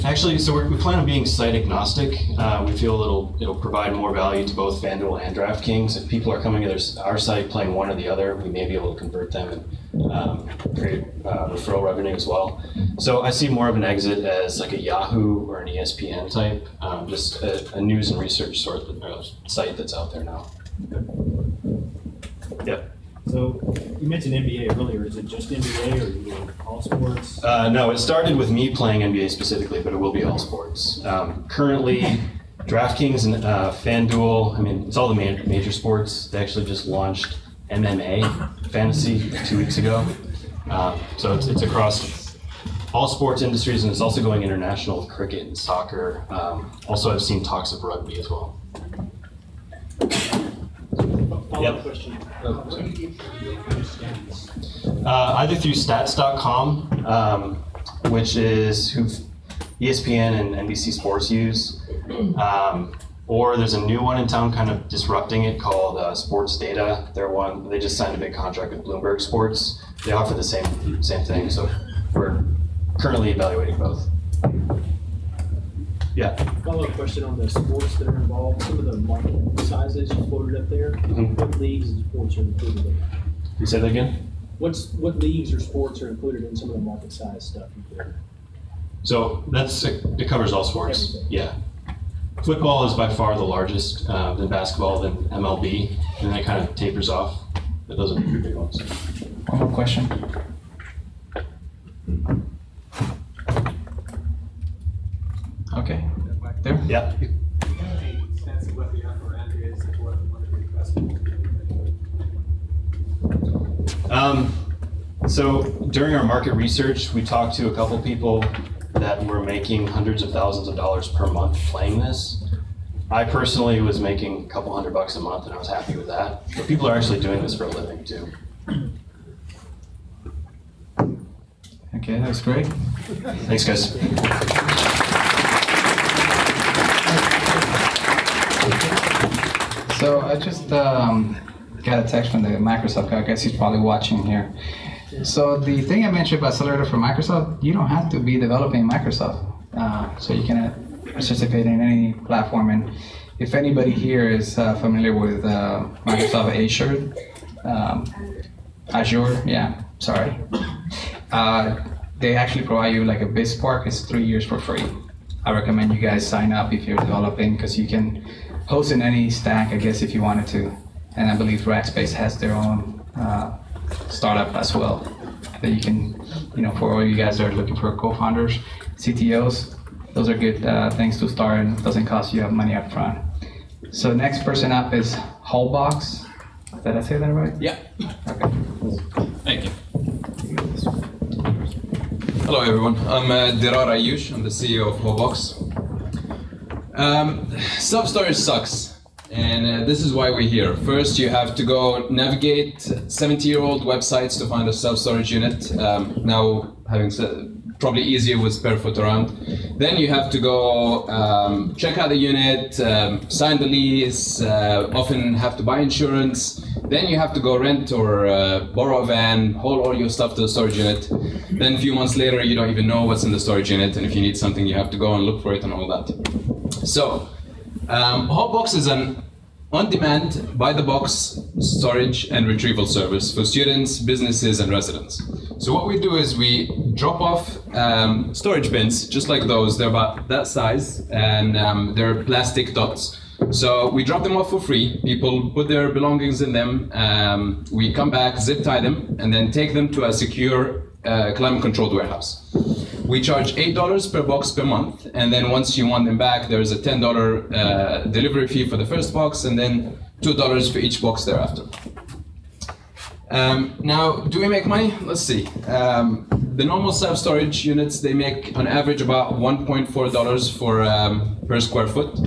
Actually, so we plan on being site agnostic. We feel it'll provide more value to both FanDuel and DraftKings. If people are coming to our site playing one or the other, we may be able to convert them and create referral revenue as well. So I see more of an exit as like a Yahoo or an ESPN type, just a news and research site that's out there now. Yep. So you mentioned NBA earlier. Is it just NBA or are you doing all sports? No, it started with me playing NBA specifically, but it will be all sports. Currently, DraftKings and FanDuel, it's all the major sports. They actually just launched MMA fantasy 2 weeks ago. So it's across all sports industries, and it's also going international with cricket and soccer. Also, I've seen talks of rugby as well. Yep. Question. Either through stats.com, which is who ESPN and NBC Sports use. Or there's a new one in town kind of disrupting it called Sports Data. They just signed a big contract with Bloomberg Sports. They offer the same thing. So we're currently evaluating both. Yeah. Follow-up question on the sports that are involved. Some of the market sizes you quoted up there. What leagues and sports are included in that? You say that again? What leagues or sports are included in some of the market size stuff you quoted? So it covers all sports. Everything. Yeah. Football is by far the largest, then basketball, then MLB, and then it kind of tapers off. But those are the three big ones. One more question. Okay, there? Yeah. So during our market research, we talked to a couple people that were making hundreds of thousands of dollars per month playing this. I personally was making a couple $100 a month, and I was happy with that. But people are actually doing this for a living too. Okay, that's great. Thanks, guys. So I just got a text from the Microsoft guy. I guess he's probably watching here. So the thing I mentioned about Accelerator for Microsoft, you don't have to be developing Microsoft. So you can participate in any platform. And if anybody here is familiar with Microsoft Azure, they actually provide you like a BizSpark. It's 3 years for free. I recommend you guys sign up if you're developing, because you can host in any stack, I guess, if you wanted to. And I believe Rackspace has their own startup as well that you can, for all you guys that are looking for co-founders, CTOs, those are good things to start, and it doesn't cost you money up front. So next person up is Hullbox. Did I say that right? Yeah. Okay. Thank you. Hello everyone, I'm Dirar Ayush, I'm the CEO of Hullbox. Self-storage sucks. And this is why we're here. First, you have to go navigate 70-year-old websites to find a self-storage unit. Now, having said, probably easier with square foot around. Then you have to go check out the unit, sign the lease, often have to buy insurance. Then you have to go rent or borrow a van, haul all your stuff to the storage unit. Then a few months later, you don't even know what's in the storage unit. And if you need something, you have to go and look for it and all that. So, Hullbox is an on-demand, by-the-box storage and retrieval service for students, businesses, and residents. So what we do is we drop off storage bins, just like those. They're about that size, and they're plastic dots. So we drop them off for free. People put their belongings in them. We come back, zip tie them, and then take them to a secure climate-controlled warehouse. We charge $8 per box per month, and then once you want them back, there's a $10 delivery fee for the first box, and then $2 for each box thereafter. Now, do we make money? Let's see. The normal self-storage units, they make on average about $1.4 for per square foot.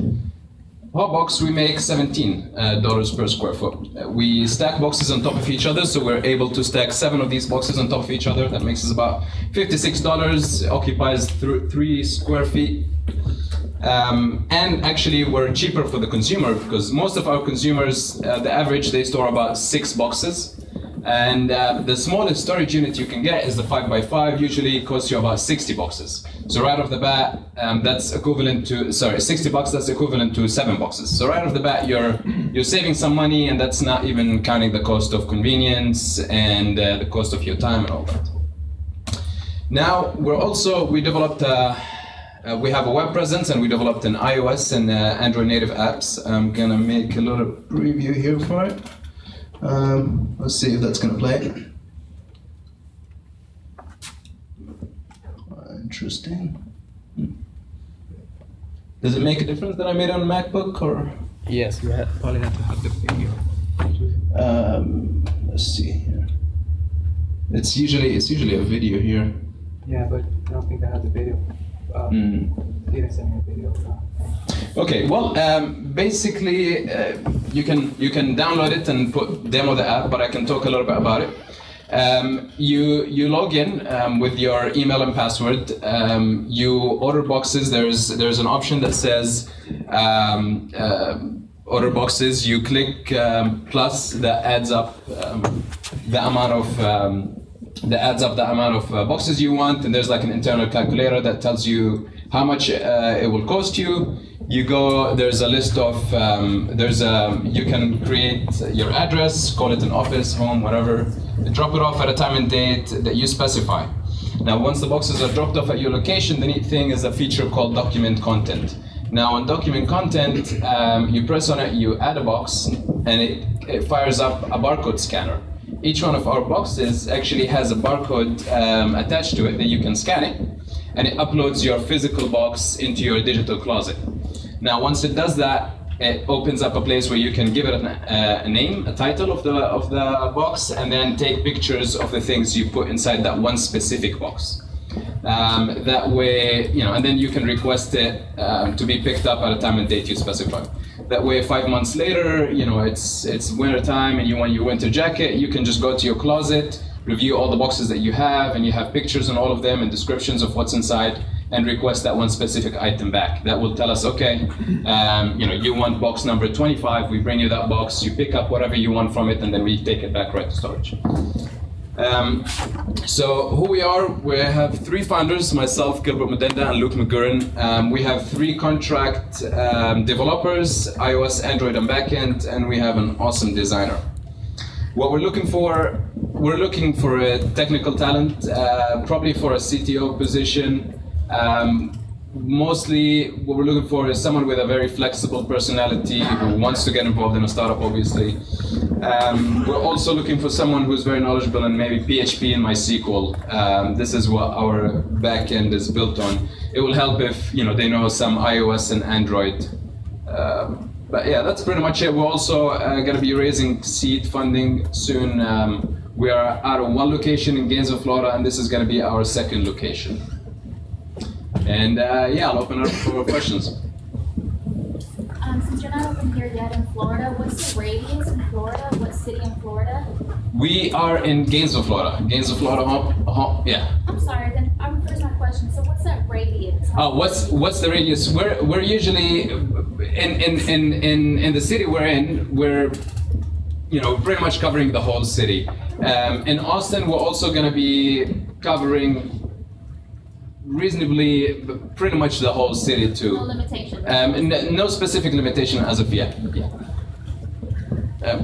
Hullbox, we make $17 per square foot. We stack boxes on top of each other, so we're able to stack 7 of these boxes on top of each other. That makes us about $56, occupies 3 square feet. And actually, we're cheaper for the consumer, because most of our consumers, the average, they store about 6 boxes. And the smallest storage unit you can get is the 5x5, usually costs you about 60 boxes. So right off the bat, that's equivalent to, 60 bucks, that's equivalent to 7 boxes. So right off the bat, you're saving some money, and that's not even counting the cost of convenience and the cost of your time and all that. Now, we developed, we have a web presence, and we developed an iOS and Android native apps. I'm gonna make a little preview here for it. Let's see if that's gonna play. Interesting. Does it make a difference that I made it on a MacBook, or? Yes, you probably have to have the video. Let's see here. It's usually a video here. Yeah, but I don't think I have the video. He didn't send me a video. Okay, well, basically, you can download it and demo the app, but I can talk a little bit about it. You log in with your email and password. You order boxes. There's an option that says order boxes. You click plus that adds up the amount of boxes you want, and there's like an internal calculator that tells you how much it will cost you. You go, there's a list of, you can create your address, call it an office, home, whatever, drop it off at a time and date that you specify. Now, once the boxes are dropped off at your location, the neat thing is a feature called document content. Now, on document content, you press on it, you add a box, and it fires up a barcode scanner. Each one of our boxes actually has a barcode attached to it that you can scan it, and it uploads your physical box into your digital closet. Now, once it does that, it opens up a place where you can give it a name, a title of the box, and then take pictures of the things you put inside that one specific box. That way, and then you can request it to be picked up at a time and date you specify. That way, 5 months later, it's winter time and you want your winter jacket, you can just go to your closet, review all the boxes that you have, and you have pictures on all of them and descriptions of what's inside, and request that one specific item back. That will tell us, okay, you want box number 25, we bring you that box, you pick up whatever you want from it, and then we take it back right to storage. So who we are, we have 3 founders, myself, Gilbert Mudenda, and Luke McGurran. We have 3 contract developers, iOS, Android, and backend, and we have an awesome designer. What we're looking for a technical talent, probably for a CTO position. Mostly what we're looking for is someone with a very flexible personality who wants to get involved in a startup, obviously. We're also looking for someone who's very knowledgeable in maybe PHP and MySQL. This is what our backend is built on. It will help if they know some iOS and Android. But yeah, that's pretty much it. We're also going to be raising seed funding soon. We are out of 1 location in Gainesville, Florida, and this is going to be our 2nd location. And yeah, I'll open it up for questions. Since you're not open here yet in Florida, what's the radius in Florida? What city in Florida? We are in Gainesville, Florida. Gainesville, Florida, yeah. I'm sorry, then I'm first my question. So what's that radius? What's the radius? We're usually in the city we're in. We're pretty much covering the whole city. In Austin, we're also going to be covering reasonably pretty much the whole city too. No limitation. No specific limitation as of yet.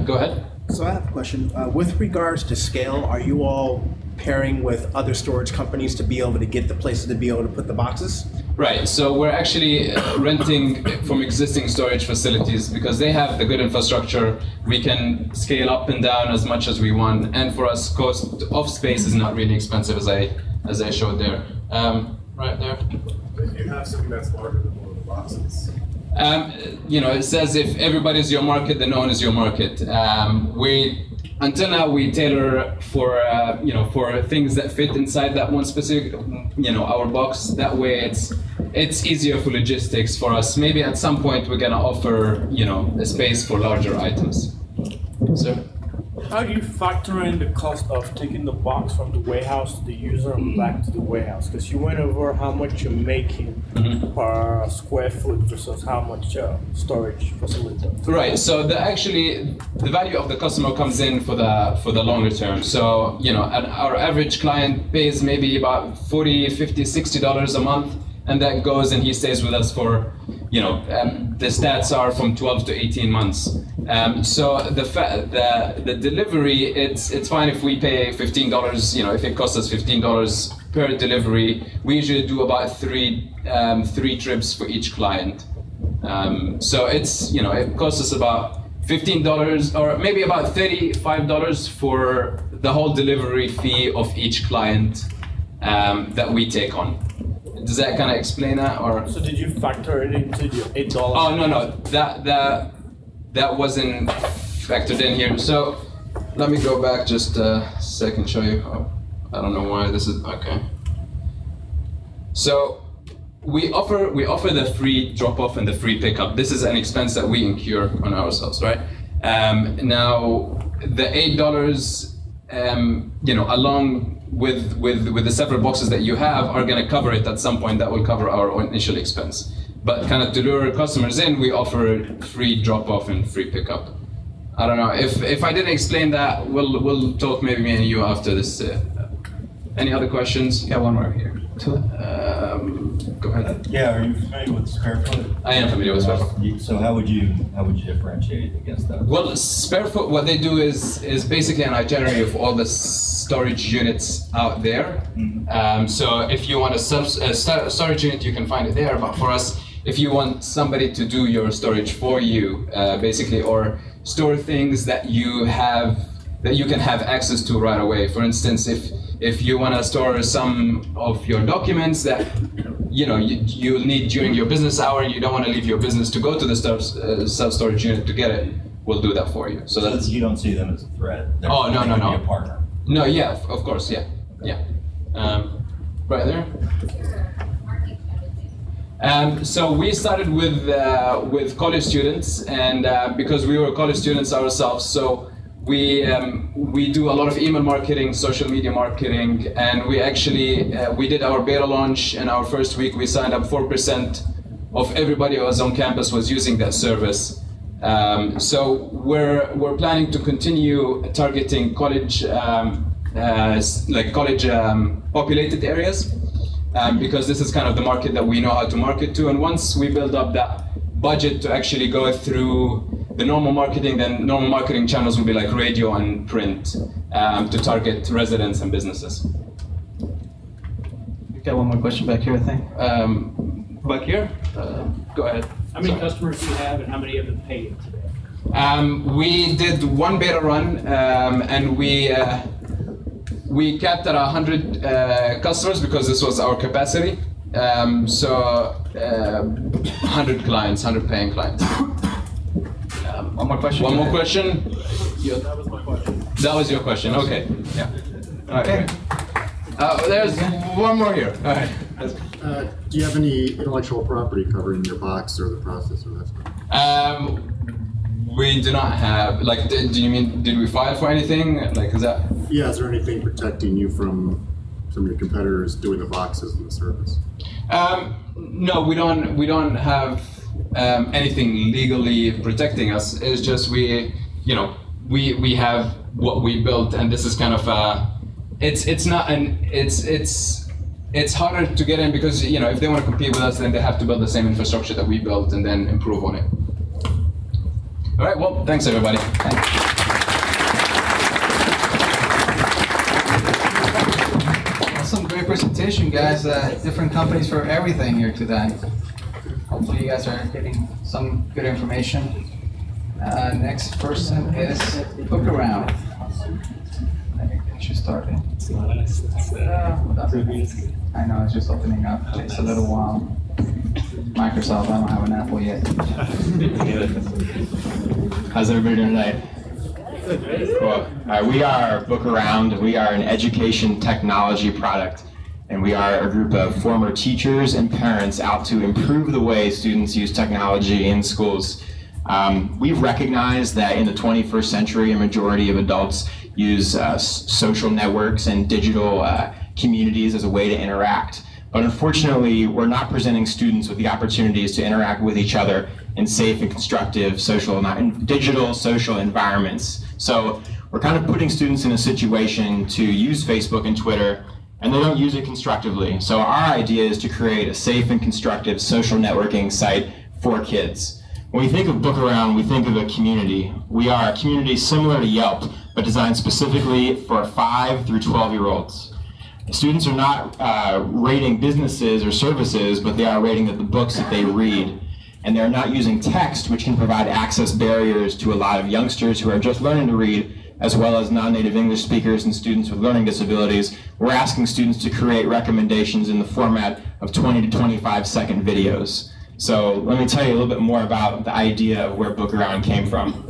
Go ahead. So I have a question. With regards to scale, are you all pairing with other storage companies to be able to get the places to be able to put the boxes? Right, so we're actually renting from existing storage facilities because they have the good infrastructure. We can scale up and down as much as we want, and for us, cost of space is not really expensive, as I showed there. Right there. If you have something that's larger than one of the boxes. It says if everybody's your market, then no one is your market. Until now, we tailor for for things that fit inside that one specific, our box. That way, it's easier for logistics for us. Maybe at some point we're gonna offer, a space for larger items. Sir? How do you factor in the cost of taking the box from the warehouse to the user and back to the warehouse? Because you went over how much you're making per square foot versus how much storage facility. Right. So the value of the customer comes in for the longer term. So our average client pays maybe about $40, $50, $60 a month, and that goes and he stays with us for the stats are from 12 to 18 months. So the delivery, it's fine if we pay $15. If it costs us $15 per delivery, we usually do about three trips for each client. So it costs us about $15 or maybe about $35 for the whole delivery fee of each client that we take on. Does that kind of explain that, or? So did you factor it into your $8? Oh no, that wasn't factored in here. So let me go back just a second, show you. Oh, I don't know why this is okay. So we offer the free drop-off and the free pickup. This is an expense that we incur on ourselves, right? Now the $8 along with the several boxes that you have, are going to cover it at some point. That will cover our initial expense. But kind of to lure customers in, we offer free drop-off and free pickup. I don't know if I didn't explain that. We'll talk, maybe me and you after this. Any other questions? Yeah, one more here. Go ahead. Yeah, are you familiar with Sparefoot? I am familiar with Sparefoot. So how would you differentiate against that? Well, Sparefoot, what they do is basically an itinerary of all the storage units out there. So if you want a storage unit, you can find it there. But for us, if you want somebody to do your storage for you, basically, or store things that you can have access to right away. For instance, if you want to store some of your documents that you'll need during your business hour, and you don't want to leave your business to go to the self-storage unit to get it, we'll do that for you. So that's, you don't see them as a threat. They're no. Be a partner. No, yeah, of course, yeah. Right there. So we started with college students, and because we were college students ourselves, so we do a lot of email marketing, social media marketing, and we actually we did our beta launch. In our first week, we signed up 4% of everybody who was on campus was using that service. So we're planning to continue targeting college populated areas. Because this is kind of the market that we know how to market to, and once we build up that budget to actually go through the normal marketing, then normal marketing channels will be like radio and print to target residents and businesses. We got one more question back here, I think. Back here? Go ahead. How many customers do you have, and how many of them paid today? We did one beta run, and we capped at 100 customers because this was our capacity. So 100 clients, 100 paying clients. One more question. One more question? That was my question. That was your question, okay. Yeah. Okay. There's one more here. All right. Do you have any intellectual property covering your box or the process or that stuff? We do not have, like, do you mean, did we file for anything? Like, is that? Yeah, is there anything protecting you from some of your competitors doing the boxes and the service? No, we don't have anything legally protecting us. It's just we have what we built, and this is kind of it's harder to get in because if they want to compete with us, then they have to build the same infrastructure that we built and then improve on it. All right, well, thanks everybody. Awesome, great presentation, guys. Different companies for everything here today. Hopefully you guys are getting some good information. Next person is Book Around. Let me get you started. I know, it's just opening up. It takes a little while. Microsoft, I don't have an Apple yet. How's everybody doing tonight? Cool. We are Book Around. We are an education technology product, and we are a group of former teachers and parents out to improve the way students use technology in schools. We've recognized that in the 21st century, a majority of adults use social networks and digital communities as a way to interact. But unfortunately, we're not presenting students with the opportunities to interact with each other in safe and constructive digital social environments. So we're kind of putting students in a situation to use Facebook and Twitter, and they don't use it constructively. So our idea is to create a safe and constructive social networking site for kids. When we think of Book Around, we think of a community. We are a community similar to Yelp, but designed specifically for 5 through 12-year-olds. Students are not rating businesses or services, but they are rating the books that they read. And they're not using text, which can provide access barriers to a lot of youngsters who are just learning to read, as well as non-native English speakers and students with learning disabilities. We're asking students to create recommendations in the format of 20 to 25-second videos. So let me tell you a little bit more about the idea of where Book Around came from.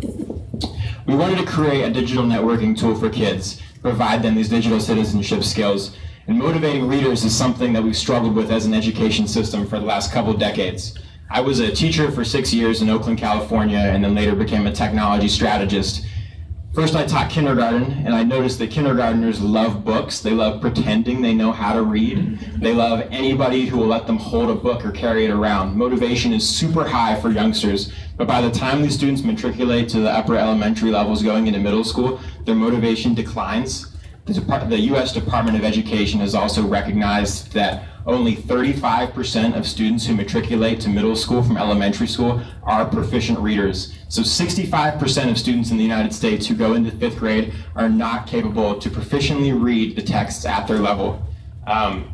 We wanted to create a digital networking tool for kids, provide them these digital citizenship skills. And motivating readers is something that we've struggled with as an education system for the last couple decades. I was a teacher for 6 years in Oakland, California, and then later became a technology strategist. First, I taught kindergarten, and I noticed that kindergartners love books. They love pretending they know how to read. They love anybody who will let them hold a book or carry it around. Motivation is super high for youngsters, but by the time these students matriculate to the upper elementary levels going into middle school, their motivation declines. The U.S. Department of Education has also recognized that only 35% of students who matriculate to middle school from elementary school are proficient readers. So 65% of students in the United States who go into 5th grade are not capable to proficiently read the texts at their level. An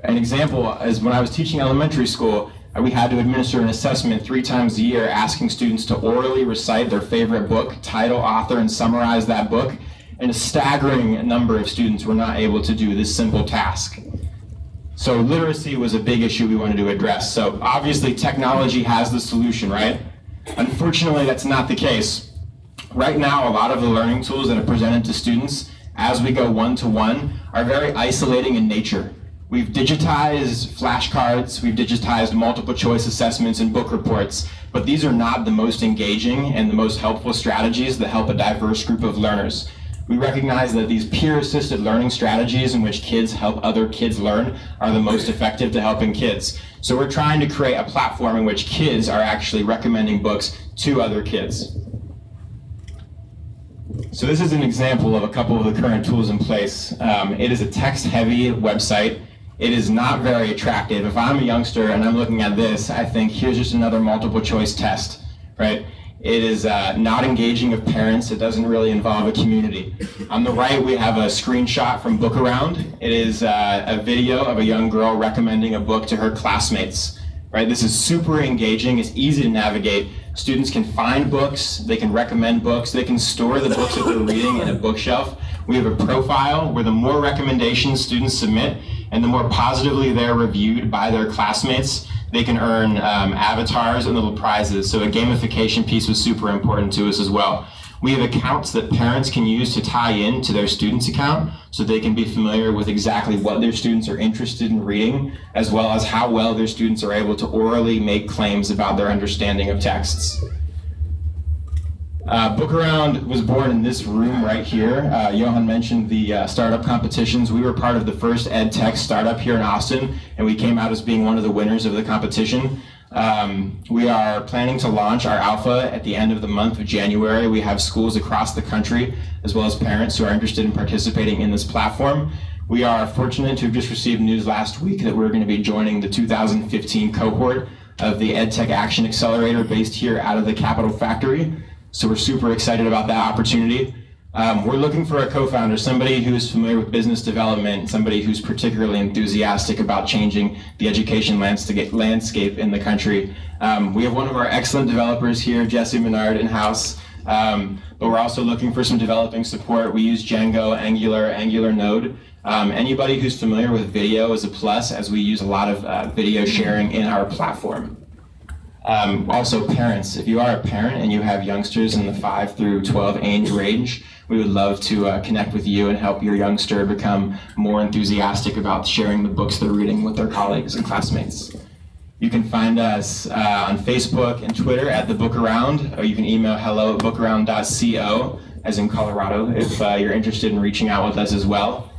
example is when I was teaching elementary school, we had to administer an assessment 3 times a year asking students to orally recite their favorite book, title, author, and summarize that book. And a staggering number of students were not able to do this simple task. So literacy was a big issue we wanted to address. So obviously technology has the solution, right? Unfortunately, that's not the case. Right now, a lot of the learning tools that are presented to students as we go one-to-one are very isolating in nature. We've digitized flashcards, we've digitized multiple choice assessments and book reports, but these are not the most engaging and the most helpful strategies that help a diverse group of learners. We recognize that these peer-assisted learning strategies in which kids help other kids learn are the most effective to helping kids. So we're trying to create a platform in which kids are actually recommending books to other kids. So this is an example of a couple of the current tools in place. It is a text-heavy website. It is not very attractive. If I'm a youngster and I'm looking at this, I think here's just another multiple choice test, right? It is not engaging of parents. It doesn't really involve a community. On the right, we have a screenshot from Book Around. It is a video of a young girl recommending a book to her classmates. Right? This is super engaging. It's easy to navigate. Students can find books. They can recommend books. They can store the books that they're reading in a bookshelf. We have a profile where the more recommendations students submit and the more positively they're reviewed by their classmates, they can earn avatars and little prizes. So a gamification piece was super important to us as well. We have accounts that parents can use to tie in to their student's account so they can be familiar with exactly what their students are interested in reading, as well as how well their students are able to orally make claims about their understanding of texts. Book Around was born in this room right here. Johan mentioned the startup competitions. We were part of the first ed tech startup here in Austin, and we came out as being one of the winners of the competition. We are planning to launch our alpha at the end of the month of January. We have schools across the country, as well as parents who are interested in participating in this platform. We are fortunate to have just received news last week that we're going to be joining the 2015 cohort of the EdTech Action Accelerator based here out of the Capital Factory. So we're super excited about that opportunity. We're looking for a co-founder, somebody who's familiar with business development, somebody who's particularly enthusiastic about changing the education landscape in the country. We have one of our excellent developers here, Jesse Menard, in-house, but we're also looking for some developing support. We use Django, Angular Node. Anybody who's familiar with video is a plus, as we use a lot of video sharing in our platform. Also parents, if you are a parent and you have youngsters in the 5 through 12 age range, we would love to connect with you and help your youngster become more enthusiastic about sharing the books they're reading with their colleagues and classmates. You can find us on Facebook and Twitter at The Book Around, or you can email hello@bookaround.co, as in Colorado, if you're interested in reaching out with us as well.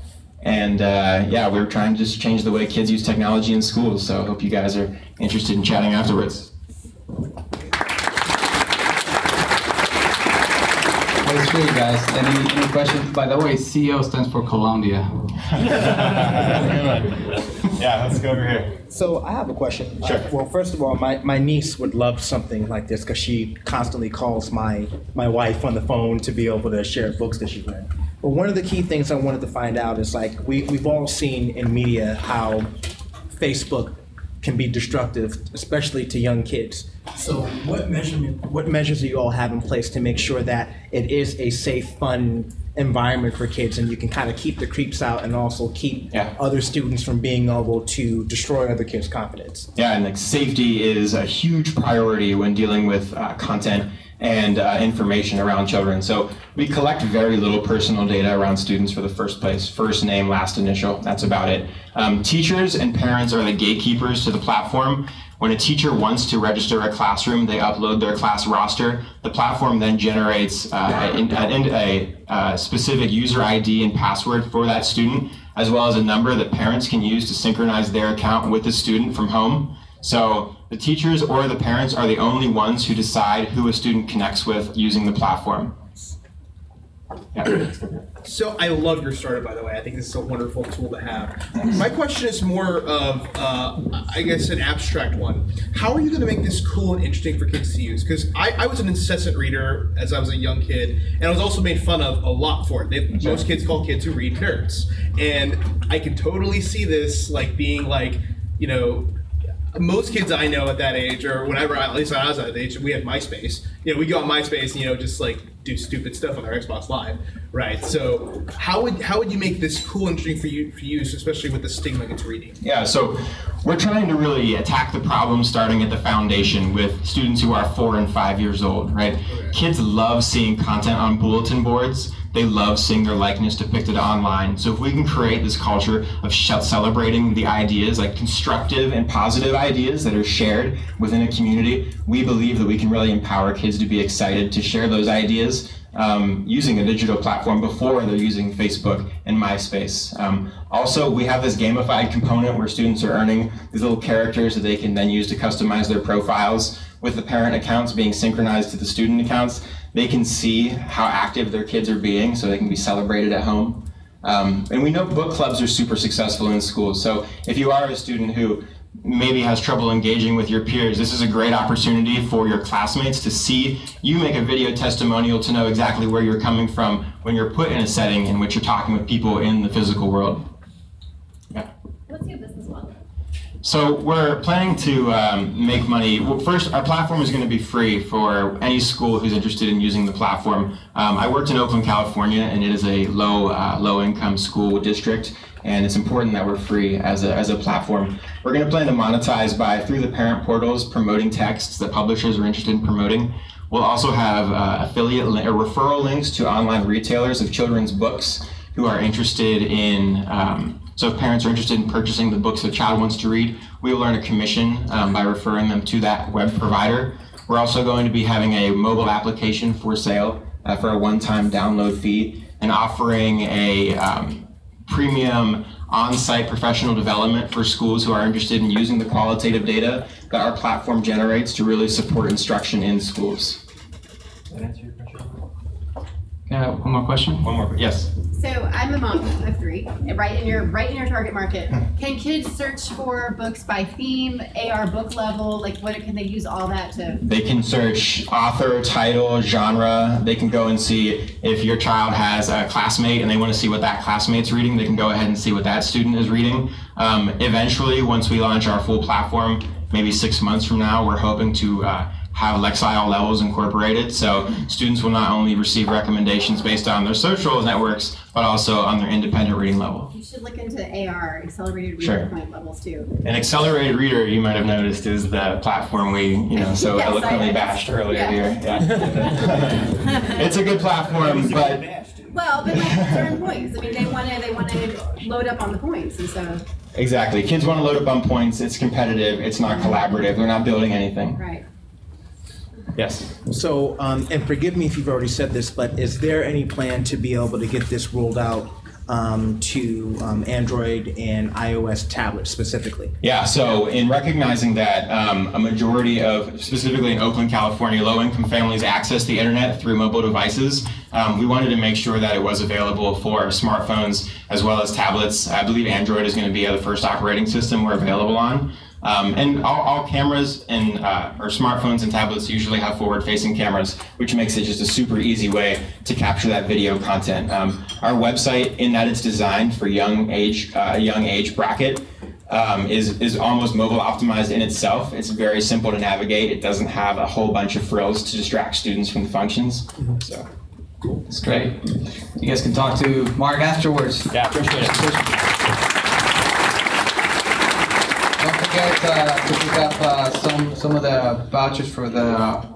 And yeah, we're trying to just change the way kids use technology in schools, so I hope you guys are interested in chatting afterwards. That's great, guys. Any questions? By the way, CEO stands for Columbia. Yeah, let's go over here. So I have a question. Sure. Well, first of all, my niece would love something like this because she constantly calls my wife on the phone to be able to share books that she read. But one of the key things I wanted to find out is, like, we've all seen in media how Facebook can be destructive, especially to young kids. So what measures do you all have in place to make sure that it is a safe, fun environment for kids, and you can kind of keep the creeps out and also keep other students from being able to destroy other kids' confidence? Yeah, and like safety is a huge priority when dealing with content and information around children. So we collect very little personal data around students for the first place. First name, last initial, that's about it. Teachers and parents are the gatekeepers to the platform. When a teacher wants to register a classroom, they upload their class roster. The platform then generates a specific user ID and password for that student, as well as a number that parents can use to synchronize their account with the student from home. So the teachers or the parents are the only ones who decide who a student connects with using the platform. Yeah. So I love your startup, by the way. I think this is a wonderful tool to have. My question is more of, I guess, an abstract one. How are you going to make this cool and interesting for kids to use? Because I was an incessant reader as I was a young kid, and I was also made fun of a lot for it. Most kids call kids who read nerds. And I can totally see this like being like, you know, most kids I know at that age, or whenever, at least when I was at that age, we had MySpace. You know, we go on MySpace and, you know, just like do stupid stuff on our Xbox Live, right? So how would you make this cool and interesting for use, especially with the stigma against reading? Yeah, so we're trying to really attack the problem starting at the foundation with students who are 4 and 5 years old, right? Okay. Kids love seeing content on bulletin boards. They love seeing their likeness depicted online. So if we can create this culture of celebrating the ideas, like constructive and positive ideas that are shared within a community, we believe that we can really empower kids to be excited to share those ideas using a digital platform before they're using Facebook and MySpace. Also, we have this gamified component where students are earning these little characters that they can then use to customize their profiles. With the parent accounts being synchronized to the student accounts, they can see how active their kids are being, so they can be celebrated at home. And we know book clubs are super successful in schools, so if you are a student who maybe has trouble engaging with your peers, this is a great opportunity for your classmates to see you make a video testimonial to know exactly where you're coming from when you're put in a setting in which you're talking with people in the physical world. Yeah. What's your business model? So we're planning to make money. Well, first, our platform is going to be free for any school who's interested in using the platform. I worked in Oakland, California, and it is a low-income school district, and it's important that we're free as a platform. We're going to plan to monetize through the parent portals, promoting texts that publishers are interested in promoting. We'll also have affiliate or referral links to online retailers of children's books who are interested in. So if parents are interested in purchasing the books their child wants to read, we will earn a commission by referring them to that web provider. We're also going to be having a mobile application for sale for a one-time download fee, and offering a premium on-site professional development for schools who are interested in using the qualitative data that our platform generates to really support instruction in schools. Did that answer your question? One more question? One more, yes. So I'm a mom of 3, right in your target market. Can kids search for books by theme, AR book level? Like, what can they use all that to? They can search author, title, genre. They can go and see if your child has a classmate and they want to see what that classmate's reading. They can go ahead and see what that student is reading. Eventually, once we launch our full platform, maybe 6 months from now, we're hoping to have Lexile levels incorporated, so students will not only receive recommendations based on their social networks, but also on their independent reading level. You should look into AR, accelerated reader point levels too. An accelerated reader, you might have noticed, is the platform we, so yes, eloquently bashed earlier here. Yeah. It's a good platform, but well, but like certain points. I mean, they want to load up on the points, and so. Exactly, kids want to load up on points. It's competitive. It's not collaborative. They're not building anything. Right. Yes. So, and forgive me if you've already said this, but is there any plan to be able to get this rolled out to Android and iOS tablets specifically? Yeah, so in recognizing that a majority of, specifically in Oakland, California, low-income families access the internet through mobile devices, we wanted to make sure that it was available for smartphones as well as tablets. I believe Android is going to be the first operating system we're available on. And all cameras and or smartphones and tablets usually have forward-facing cameras, which makes it just a super easy way to capture that video content. Our website, in that it's designed for young age bracket, is almost mobile optimized in itself. It's very simple to navigate. It doesn't have a whole bunch of frills to distract students from the functions. So, cool. That's great. You guys can talk to Mark afterwards. Yeah, appreciate it. Don't forget to pick up some of the vouchers for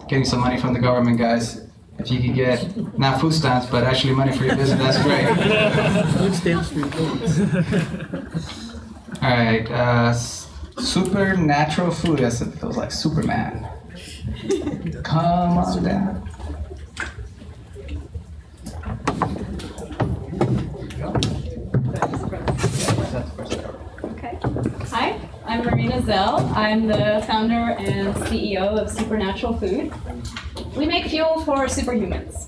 getting some money from the government, guys. If you could get not food stamps, but actually money for your business, that's great. Food stamps for your business. All right. Supernatural food. That feels like Superman. Come on down. Okay. Hi, I'm Marina Zell. I'm the founder and CEO of Supernatural Food. We make fuel for superhumans.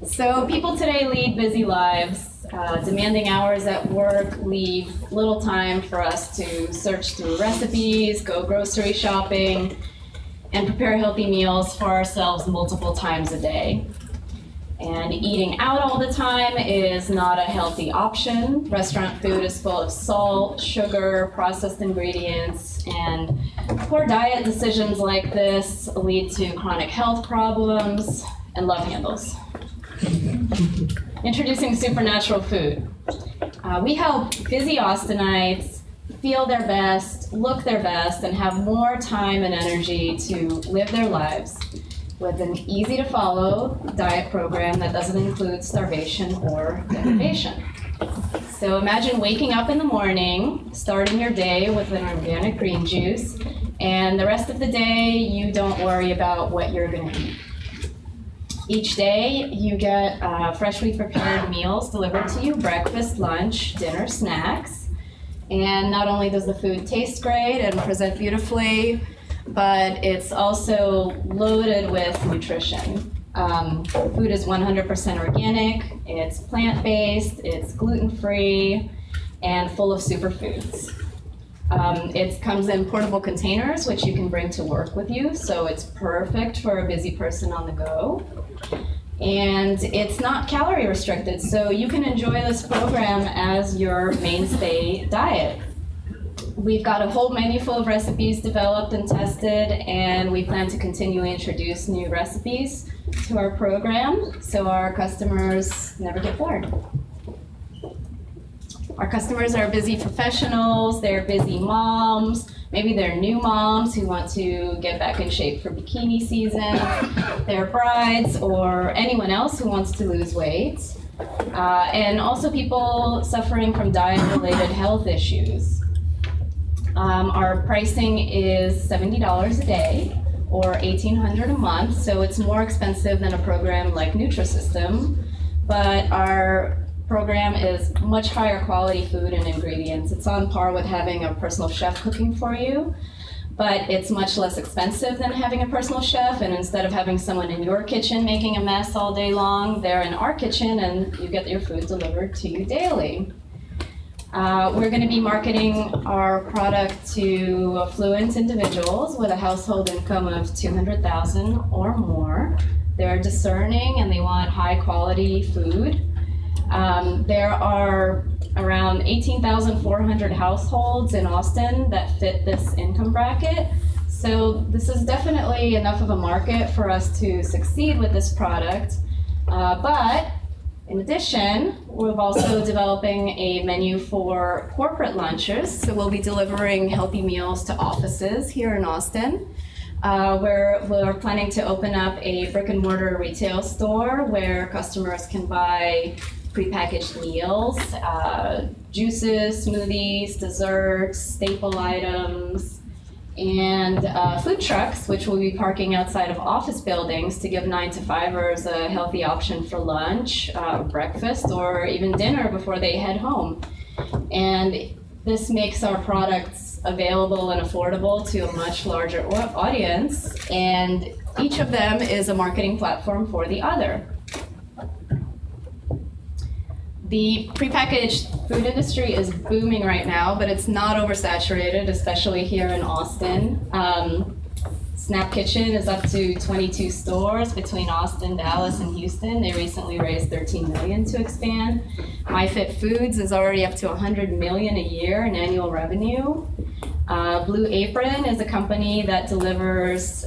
So people today lead busy lives, demanding hours at work, leave little time for us to search through recipes, go grocery shopping, and prepare healthy meals for ourselves multiple times a day. And eating out all the time is not a healthy option. Restaurant food is full of salt, sugar, processed ingredients, and poor diet decisions like this lead to chronic health problems and love handles. Introducing Supernatural Food. We help busy Austinites feel their best, look their best, and have more time and energy to live their lives with an easy-to-follow diet program that doesn't include starvation or deprivation. So imagine waking up in the morning, starting your day with an organic green juice, and the rest of the day you don't worry about what you're going to eat. Each day you get freshly prepared meals delivered to you, breakfast, lunch, dinner, snacks. And not only does the food taste great and present beautifully, but it's also loaded with nutrition. Food is 100% organic, it's plant-based, it's gluten-free, and full of superfoods. It comes in portable containers, which you can bring to work with you, so it's perfect for a busy person on the go. And it's not calorie restricted, so you can enjoy this program as your mainstay diet. We've got a whole menu full of recipes developed and tested, and we plan to continually introduce new recipes to our program so our customers never get bored. Our customers are busy professionals, they're busy moms, maybe they're new moms who want to get back in shape for bikini season, they're brides, or anyone else who wants to lose weight, and also people suffering from diet-related health issues. Our pricing is $70 a day or $1,800 a month, so it's more expensive than a program like Nutrisystem, but our program is much higher quality food and ingredients. It's on par with having a personal chef cooking for you, but it's much less expensive than having a personal chef, and instead of having someone in your kitchen making a mess all day long, they're in our kitchen and you get your food delivered to you daily. We're going to be marketing our product to affluent individuals with a household income of $200,000 or more. They're discerning and they want high quality food. There are around 18,400 households in Austin that fit this income bracket. So this is definitely enough of a market for us to succeed with this product. But in addition, we're also developing a menu for corporate lunches. So we'll be delivering healthy meals to offices here in Austin. We're planning to open up a brick and mortar retail store where customers can buy prepackaged meals, juices, smoothies, desserts, staple items, and food trucks, which will be parking outside of office buildings to give 9-to-5ers a healthy option for lunch, breakfast, or even dinner before they head home. And this makes our products available and affordable to a much larger audience, and each of them is a marketing platform for the other. The prepackaged food industry is booming right now, but it's not oversaturated, especially here in Austin. Snap Kitchen is up to 22 stores between Austin, Dallas, and Houston. They recently raised $13 million to expand. MyFit Foods is already up to $100 million a year in annual revenue. Blue Apron is a company that delivers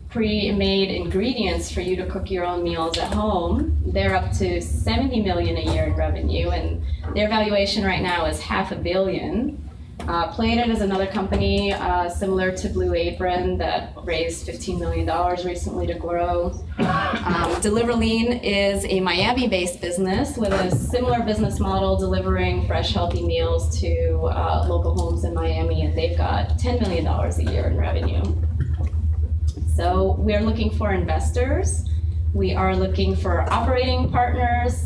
pre-made ingredients for you to cook your own meals at home. They're up to $70 million a year in revenue, and their valuation right now is $500 million. Plated is another company similar to Blue Apron that raised $15 million recently to grow. Deliverlean is a Miami-based business with a similar business model, delivering fresh, healthy meals to local homes in Miami, and they've got $10 million a year in revenue. So we're looking for investors. We are looking for operating partners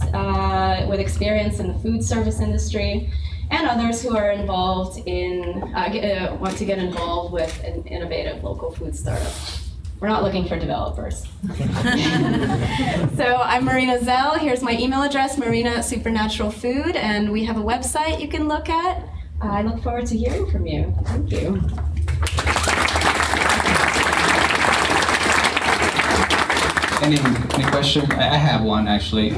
with experience in the food service industry, and others who are involved in, want to get involved with an innovative local food startup. We're not looking for developers. So I'm Marina Zell. Here's my email address, marina@supernaturalfood, and we have a website you can look at. I look forward to hearing from you. Thank you. Any question? I have one actually.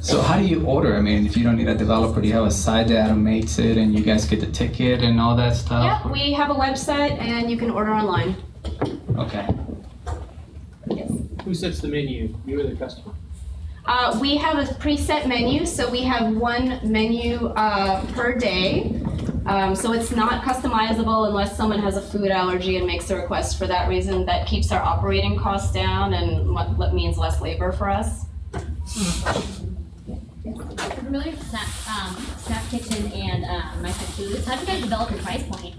So how do you order? I mean, if you don't need a developer, do you have a site that automates it and you guys get the ticket and all that stuff? Yeah, we have a website and you can order online. Okay. Yes. Who sets the menu? You or the customer? We have a preset menu, so we have one menu per day. So it's not customizable unless someone has a food allergy and makes a request for that reason. That keeps our operating costs down and what means less labor for us. I'm familiar with Snap Kitchen and My Fit Foods. How do you guys develop your price point?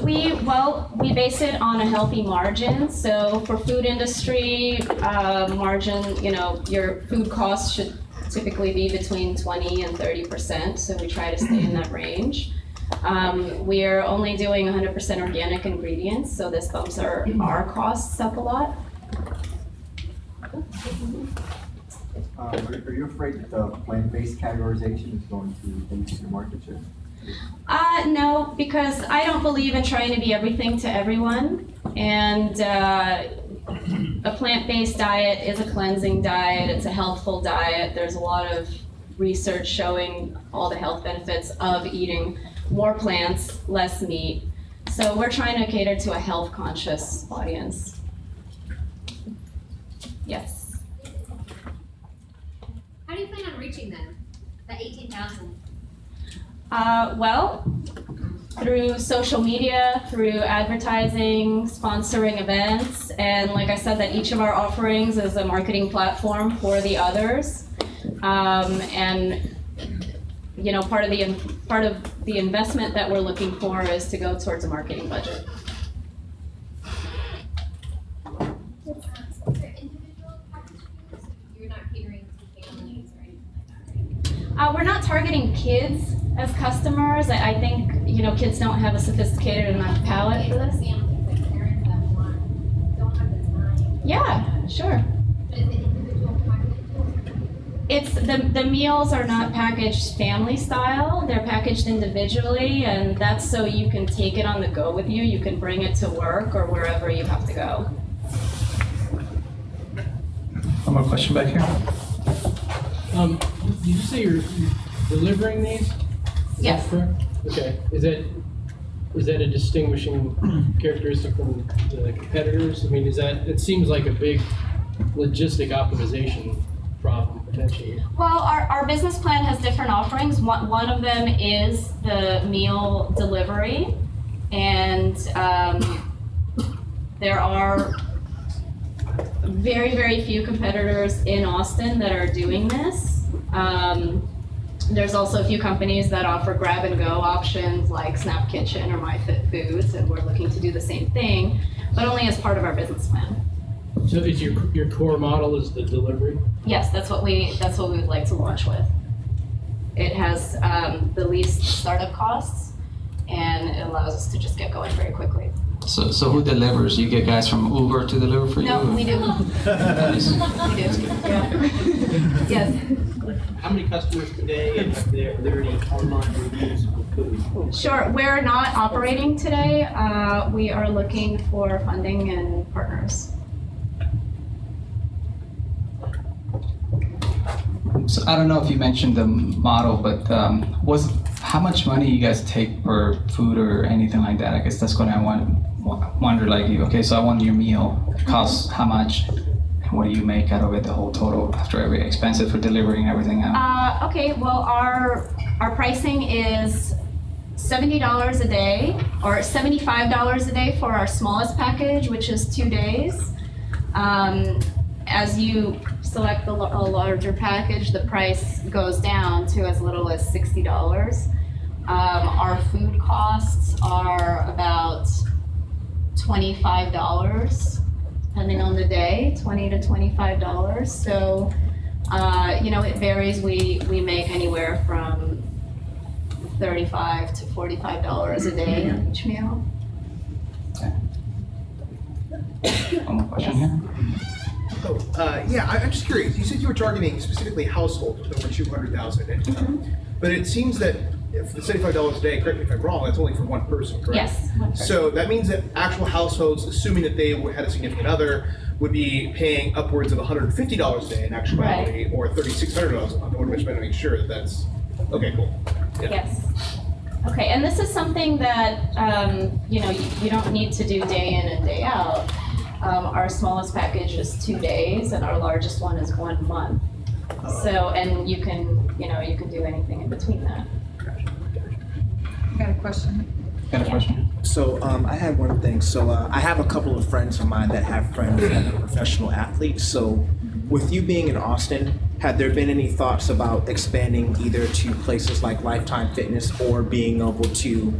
We base it on a healthy margin. So for food industry margin, your food costs should typically be between 20 and 30%. So we try to stay in that range. We are only doing 100% organic ingredients, so this bumps our costs up a lot. Are you afraid that the plant-based categorization is going to increase your market share? No, because I don't believe in trying to be everything to everyone. And a plant-based diet is a cleansing diet. It's a healthful diet. There's a lot of research showing all the health benefits of eating more plants, less meat. So we're trying to cater to a health-conscious audience. Yes. How do you plan on reaching them? That 18,000? Through social media, through advertising, sponsoring events, and like I said, that each of our offerings is a marketing platform for the others. And part of the investment that we're looking for is to go towards a marketing budget. You're not catering to families or anything like that, right? We're not targeting kids as customers. I think kids don't have a sophisticated enough palate for this. Yeah, sure. It's the meals are not packaged family style. They're packaged individually, and that's so you can take it on the go with you. You can bring it to work or wherever you have to go. One more question back here. Did you say you're delivering these? Yes. Okay. Is that a distinguishing characteristic from the competitors? I mean, it seems like a big logistic optimization problem potentially. Well, our business plan has different offerings. One of them is the meal delivery, and there are very, very few competitors in Austin that are doing this. There's also a few companies that offer grab-and-go options like Snap Kitchen or My Fit Foods, and we're looking to do the same thing, but only as part of our business plan. So is your core model is the delivery? Yes, that's what we would like to launch with. It has the least startup costs, and it allows us to just get going very quickly. So who delivers? You get guys from Uber to deliver for you? No, we do. We do. Yeah. Yes. How many customers today, and are there any online reviews for food? Sure. We're not operating today. We are looking for funding and partners. So I don't know if you mentioned the model, but how much money you guys take per food or anything like that? I guess that's what I wonder. Like, okay, so I want your meal. It costs how much? And what do you make out of it? The whole total after every expenses for delivering everything out. Okay. Well, our pricing is $70 a day, or $75 a day for our smallest package, which is 2 days. As you select a larger package, the price goes down to as little as $60. Our food costs are about $25, depending on the day, $20 to $25. So, it varies. We make anywhere from $35 to $45 a day on each meal. One more question here. I'm just curious. You said you were targeting specifically households with over 200,000 income, but it seems that if the $75 a day, correct me if I'm wrong, that's only for one person, correct? Yes. One person. So that means that actual households, assuming that they had a significant other, would be paying upwards of $150 a day in actuality, or $3,600 a month. I want to make sure that that's okay. Cool. Yeah. Yes. Okay, and this is something that you don't need to do day in and day out. Our smallest package is 2 days, and our largest one is 1 month. So, and you can do anything in between that. Got a question. So I had one thing. So I have a couple of friends of mine that have friends that are professional athletes. So with you being in Austin, had there been any thoughts about expanding either to places like Lifetime Fitness or being able to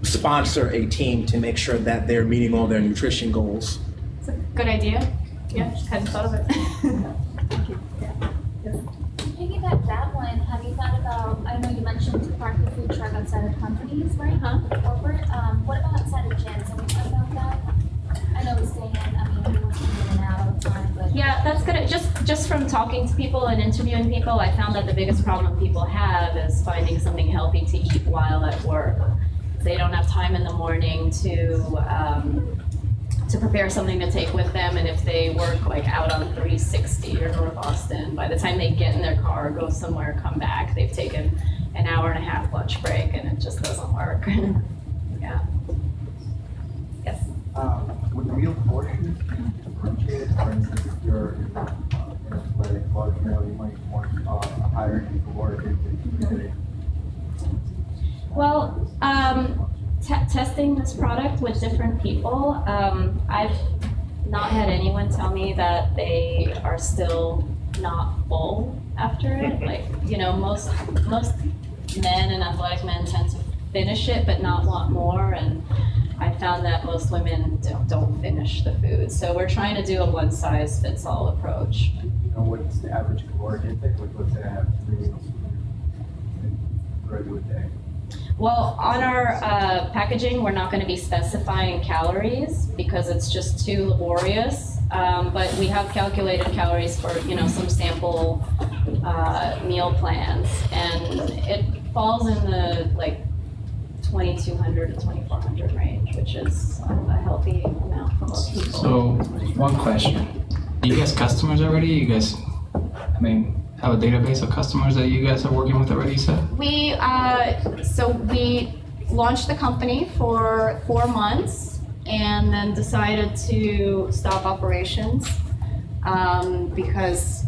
sponsor a team to make sure that they're meeting all their nutrition goals? It's a good idea. Yeah, just hadn't thought of it. Piggyback that one, have you thought about, I know you mentioned to park the food truck outside of companies, right? Corporate. What about outside of gyms? Have we thought about that? I know we stay in, everyone's in and out all the time, but. Yeah, that's good. Just from talking to people and interviewing people, I found that the biggest problem people have is finding something healthy to eat while at work. They don't have time in the morning to prepare something to take with them, and if they work like out on 360 or North Austin, by the time they get in their car, go somewhere, come back, they've taken an hour-and-a-half lunch break, and it just doesn't work. Yeah. Yes. Would the meal portions be differentiated? For instance, if you're in an athletic club, you might want a higher caloric intake. Well, testing this product with different people, I've not had anyone tell me that they are still not full after it. Like, most men and athletic men tend to finish it but not want more, and I found that most women don't finish the food. So we're trying to do a one-size-fits-all approach. What's the average caloric intake? Let's say I have 3 meals a regular day. Well, on our packaging, we're not going to be specifying calories because it's just too laborious. But we have calculated calories for some sample meal plans, and it falls in the 2,200 to 2,400 range, which is a healthy amount for most people. So, one question: are you guys customers already? You guys, have a database of customers that you guys are working with already, you said? We launched the company for 4 months and then decided to stop operations because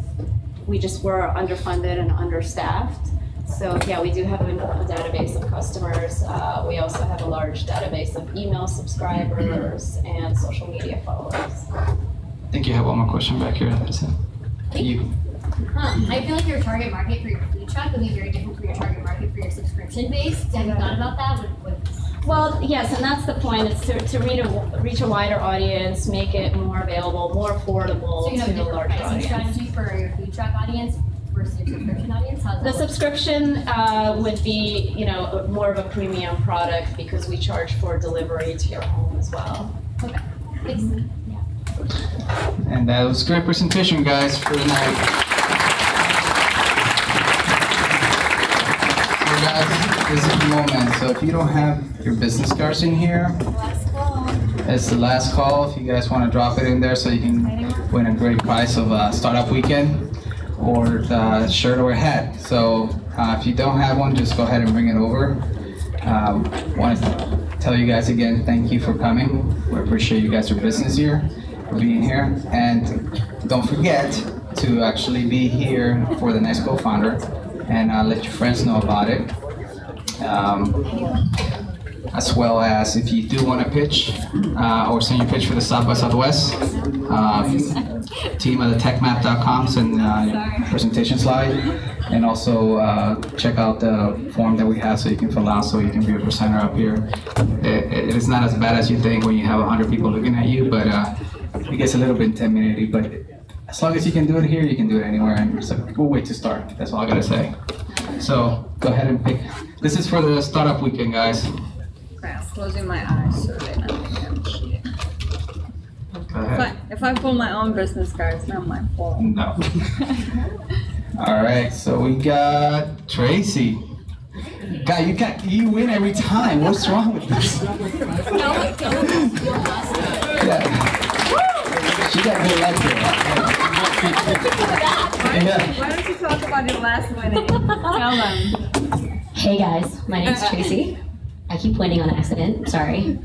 we just were underfunded and understaffed. So yeah, we do have a database of customers. We also have a large database of email subscribers and social media followers. I think you have one more question back here. That's it. Thank you. I feel like your target market for your food truck would be very different from your target market for your subscription base. Have you thought about that? Well, yes, and that's the point. It's to reach a wider audience, make it more available, more affordable So you have to a different larger pricing audience. strategy for your food truck audience versus your subscription audience? How's The that work? subscription would be, more of a premium product because we charge for delivery to your home as well. Okay. Thanks. And that was a great presentation, guys, for tonight. So guys, this is the moment. So if you don't have your business cards in here, it's the last call. If you guys want to drop it in there so you can win a great prize of a startup weekend or the shirt or hat. So if you don't have one, just go ahead and bring it over. Want to tell you guys again, thank you for coming. We appreciate you guys' business here, for being here. And don't forget to actually be here for the next co-founder and let your friends know about it. As well as if you do want to pitch or send your pitch for the South by Southwest, team at thetechmap.com, send your presentation slide, and also check out the form that we have so you can fill out so you can be a presenter up here. It is not as bad as you think when you have 100 people looking at you, but it gets a little bit intimidating. But as long as you can do it here, you can do it anywhere, and it's a cool way to start. That's all I gotta say. So go ahead and pick. This is for the startup weekend, guys. Okay, I'm closing my eyes so they don't think I'm cheating. Go ahead. If I pull my own business card, it's not my fault. No. All right, so we got Tracy. God, you win every time. What's wrong with this? Yeah. She got good luck here. Why don't you talk about your last winning? Tell them. Hey guys, my name's Tracy. I keep pointing on accident, sorry.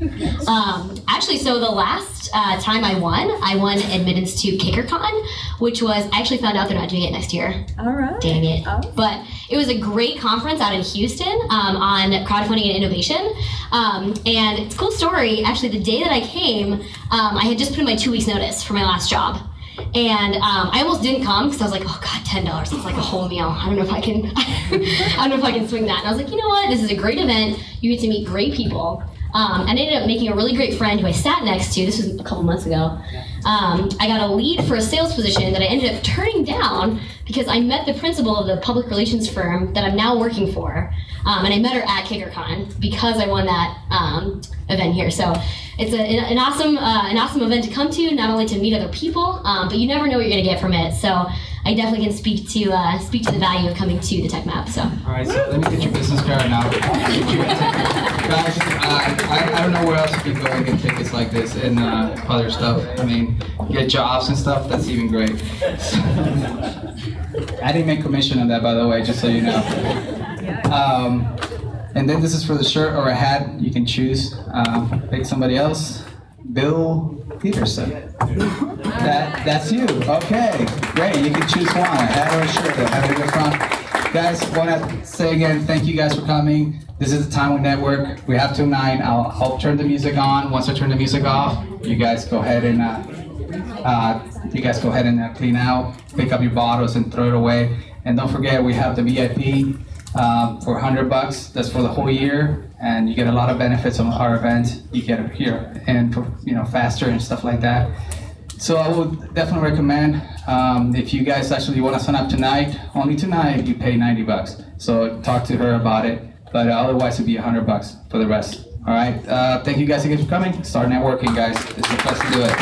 Actually, so the last time I won admittance to KickerCon, which was, I actually found out they're not doing it next year. All right. Dang it. Oh. But it was a great conference out in Houston on crowdfunding and innovation. And it's a cool story. Actually, the day that I came, I had just put in my 2 weeks notice for my last job. And I almost didn't come because I was like, oh God, $10, it's like a whole meal. I don't know if I can, I don't know if I can swing that. And I was like, you know what, this is a great event. You get to meet great people. And I ended up making a really great friend who I sat next to. This was a couple months ago. I got a lead for a sales position that I ended up turning down because I met the principal of the public relations firm that I'm now working for. And I met her at KickerCon because I won that event here. So it's an awesome event to come to, not only to meet other people, but you never know what you're gonna get from it. So I definitely can speak to the value of coming to the Tech Map. So. All right, so let me get your business card now. Guys, I don't know where else you can go and get tickets like this and other stuff. I mean, get jobs and stuff. That's even great. I didn't make commission on that, by the way, just so you know. And then this is for the shirt or a hat. You can choose. Pick somebody else. Bill Peterson. That's you. Okay, great. You can choose one, a hat or a shirt. A hat or a front. Guys, want to say again, thank you guys for coming. This is the time we network. We have till 9. I'll turn the music on. Once I turn the music off, you guys go ahead and clean out, pick up your bottles and throw it away. And don't forget, we have the VIP for $100. That's for the whole year, and you get a lot of benefits on our event. You get here and faster and stuff like that. So I would definitely recommend if you guys actually want to sign up tonight. Only tonight you pay $90. So talk to her about it. But otherwise it'd be $100 for the rest. All right. Thank you guys again for coming. Start networking, guys. This is the place to do it.